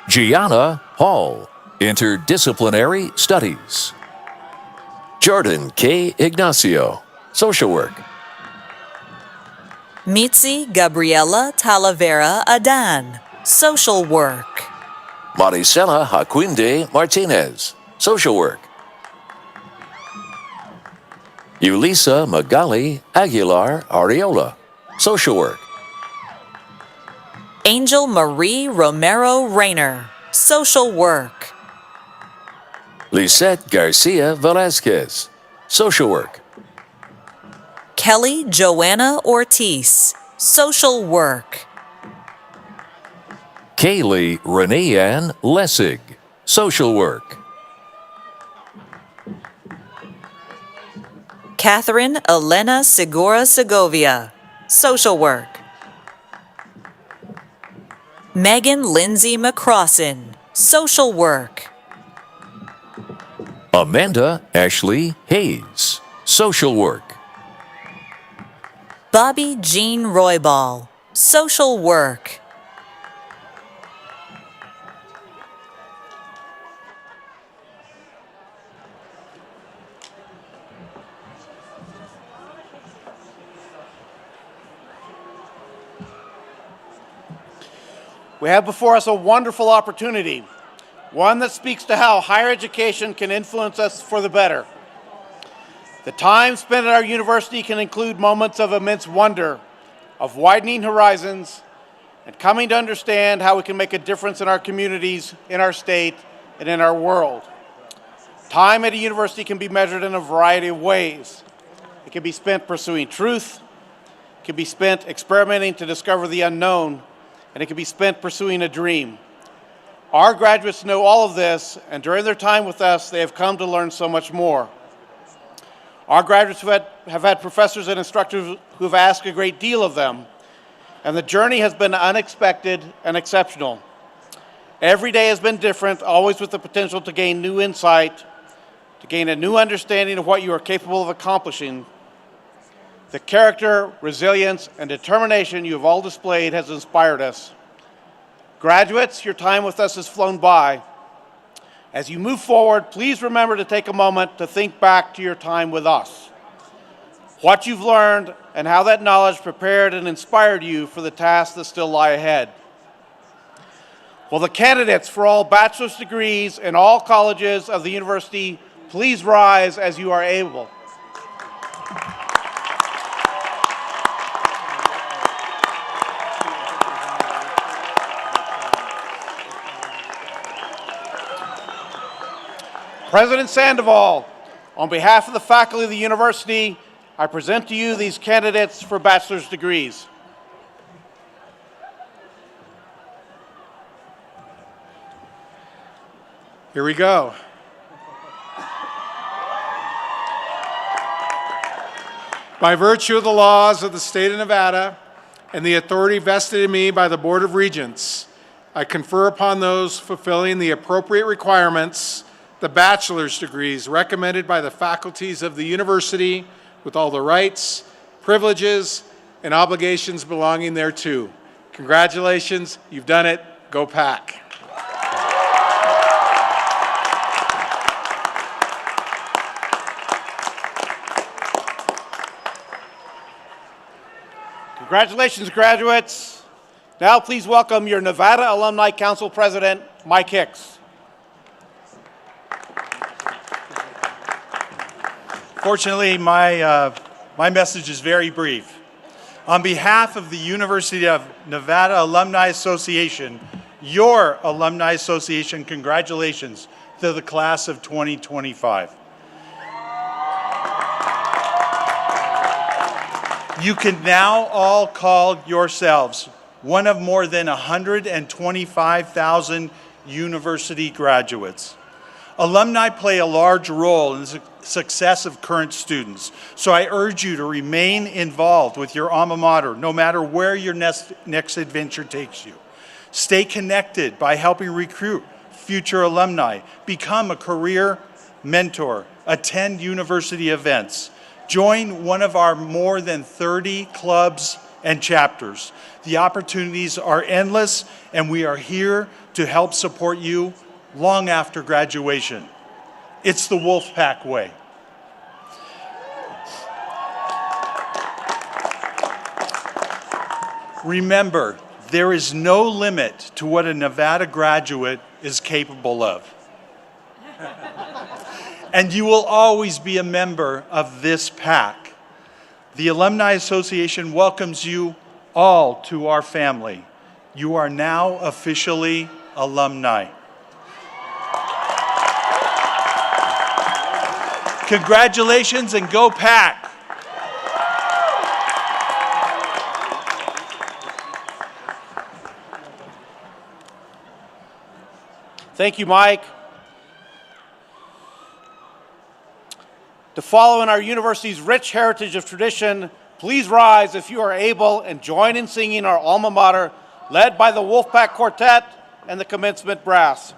Gianna Hall, Interdisciplinary Studies. Jordan K. Ignacio, Social Work. Mitzi Gabriela Talavera Adan, Social Work. Maricela Jaquinde Martinez, Social Work. Ulisa Magali Aguilar Areola, Social Work. Angel Marie Romero Rayner, Social Work. Lisette Garcia Velasquez, Social Work. Kelly Joanna Ortiz, Social Work. Kaylee Renee Ann Lessig, Social Work. Catherine Elena Segura Segovia, Social Work. Megan Lindsay McCrossin, Social Work. Amanda Ashley Hayes, Social Work. Bobby Jean Roybal, Social Work. We have before us a wonderful opportunity, one that speaks to how higher education can influence us for the better. The time spent at our university can include moments of immense wonder, of widening horizons, and coming to understand how we can make a difference in our communities, in our state, and in our world. Time at a university can be measured in a variety of ways. It can be spent pursuing truth, it can be spent experimenting to discover the unknown, and it can be spent pursuing a dream. Our graduates know all of this, and during their time with us, they have come to learn so much more. Our graduates have had professors and instructors who have asked a great deal of them, and the journey has been unexpected and exceptional. Every day has been different, always with the potential to gain new insight, to gain a new understanding of what you are capable of accomplishing. The character, resilience, and determination you have all displayed has inspired us. Graduates, your time with us has flown by. As you move forward, please remember to take a moment to think back to your time with us. what you've learned, and how that knowledge prepared and inspired you for the tasks that still lie ahead. Will the candidates for all bachelor's degrees in all colleges of the university please rise as you are able? President Sandoval, on behalf of the faculty of the university, I present to you these candidates for bachelor's degrees. Here we go. By virtue of the laws of the state of Nevada and the authority vested in me by the Board of Regents, I confer upon those fulfilling the appropriate requirements the bachelor's degrees recommended by the faculties of the university with all the rights, privileges, and obligations belonging thereto. Congratulations, you've done it. Go Pack. Congratulations, graduates. Now please welcome your Nevada Alumni Council President, Mike Hicks. Fortunately, my message is very brief. On behalf of the University of Nevada Alumni Association, your Alumni Association, congratulations to the class of 2025. You can now all call yourselves one of more than 125,000 university graduates. Alumni play a large role in the success of current students, so I urge you to remain involved with your alma mater, no matter where your next adventure takes you. Stay connected by helping recruit future alumni, become a career mentor, attend university events, join one of our more than 30 clubs and chapters. The opportunities are endless, and we are here to help support you long after graduation. It's the Wolfpack way. Remember, there is no limit to what a Nevada graduate is capable of. And you will always be a member of this pack. The Alumni Association welcomes you all to our family. You are now officially alumni. Congratulations and go Pack! Thank you, Mike. To follow in our university's rich heritage of tradition, please rise if you are able and join in singing our alma mater, led by the Wolfpack Quartet and the Commencement Brass.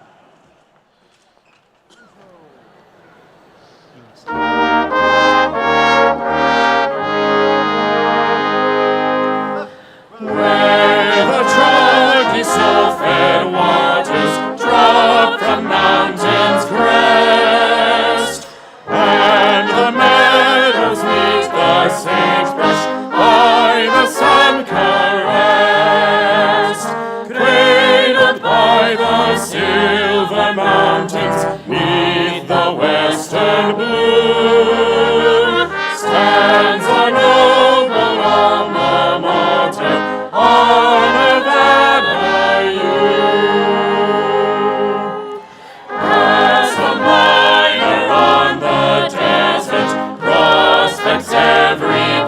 Where the chalky salt-fed waters drop from mountain's crest, and the meadows meet the sagebrush by the sun caressed, cradled by the silver mountains 'neath the western blue, stands our noble alma mater on Nevada U. As the miner on the desert prospects every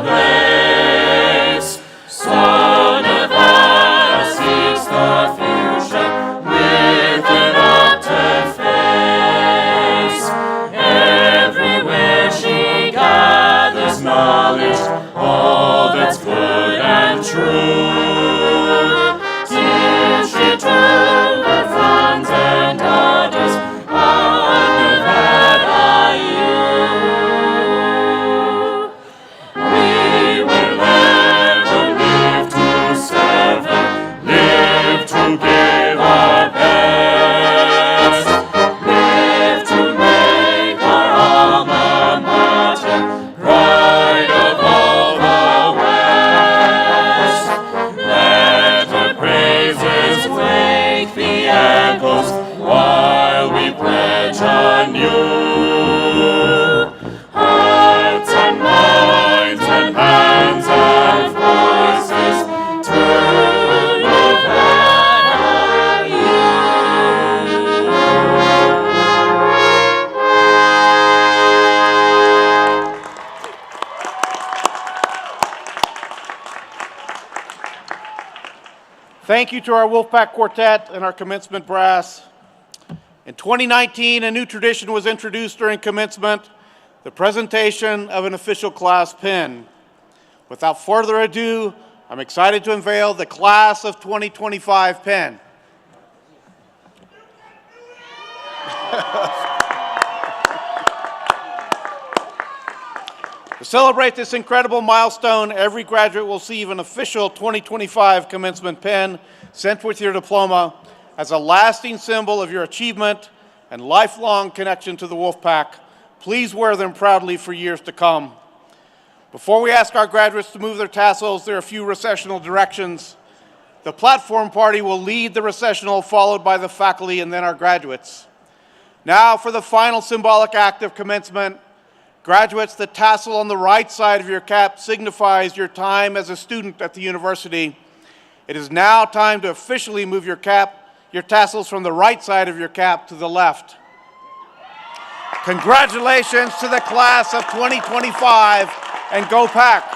Thank you to our Wolfpack Quartet and our commencement brass. In 2019, a new tradition was introduced during commencement, the presentation of an official class pin. Without further ado, I'm excited to unveil the Class of 2025 pin. To celebrate this incredible milestone, every graduate will receive an official 2025 commencement pin sent with your diploma as a lasting symbol of your achievement and lifelong connection to the Wolfpack. Please wear them proudly for years to come. Before we ask our graduates to move their tassels, there are a few recessional directions. The platform party will lead the recessional, followed by the faculty and then our graduates. Now for the final symbolic act of commencement. Graduates, the tassel on the right side of your cap signifies your time as a student at the university. It is now time to officially move your tassels from the right side of your cap to the left. Congratulations to the class of 2025, and go Pack!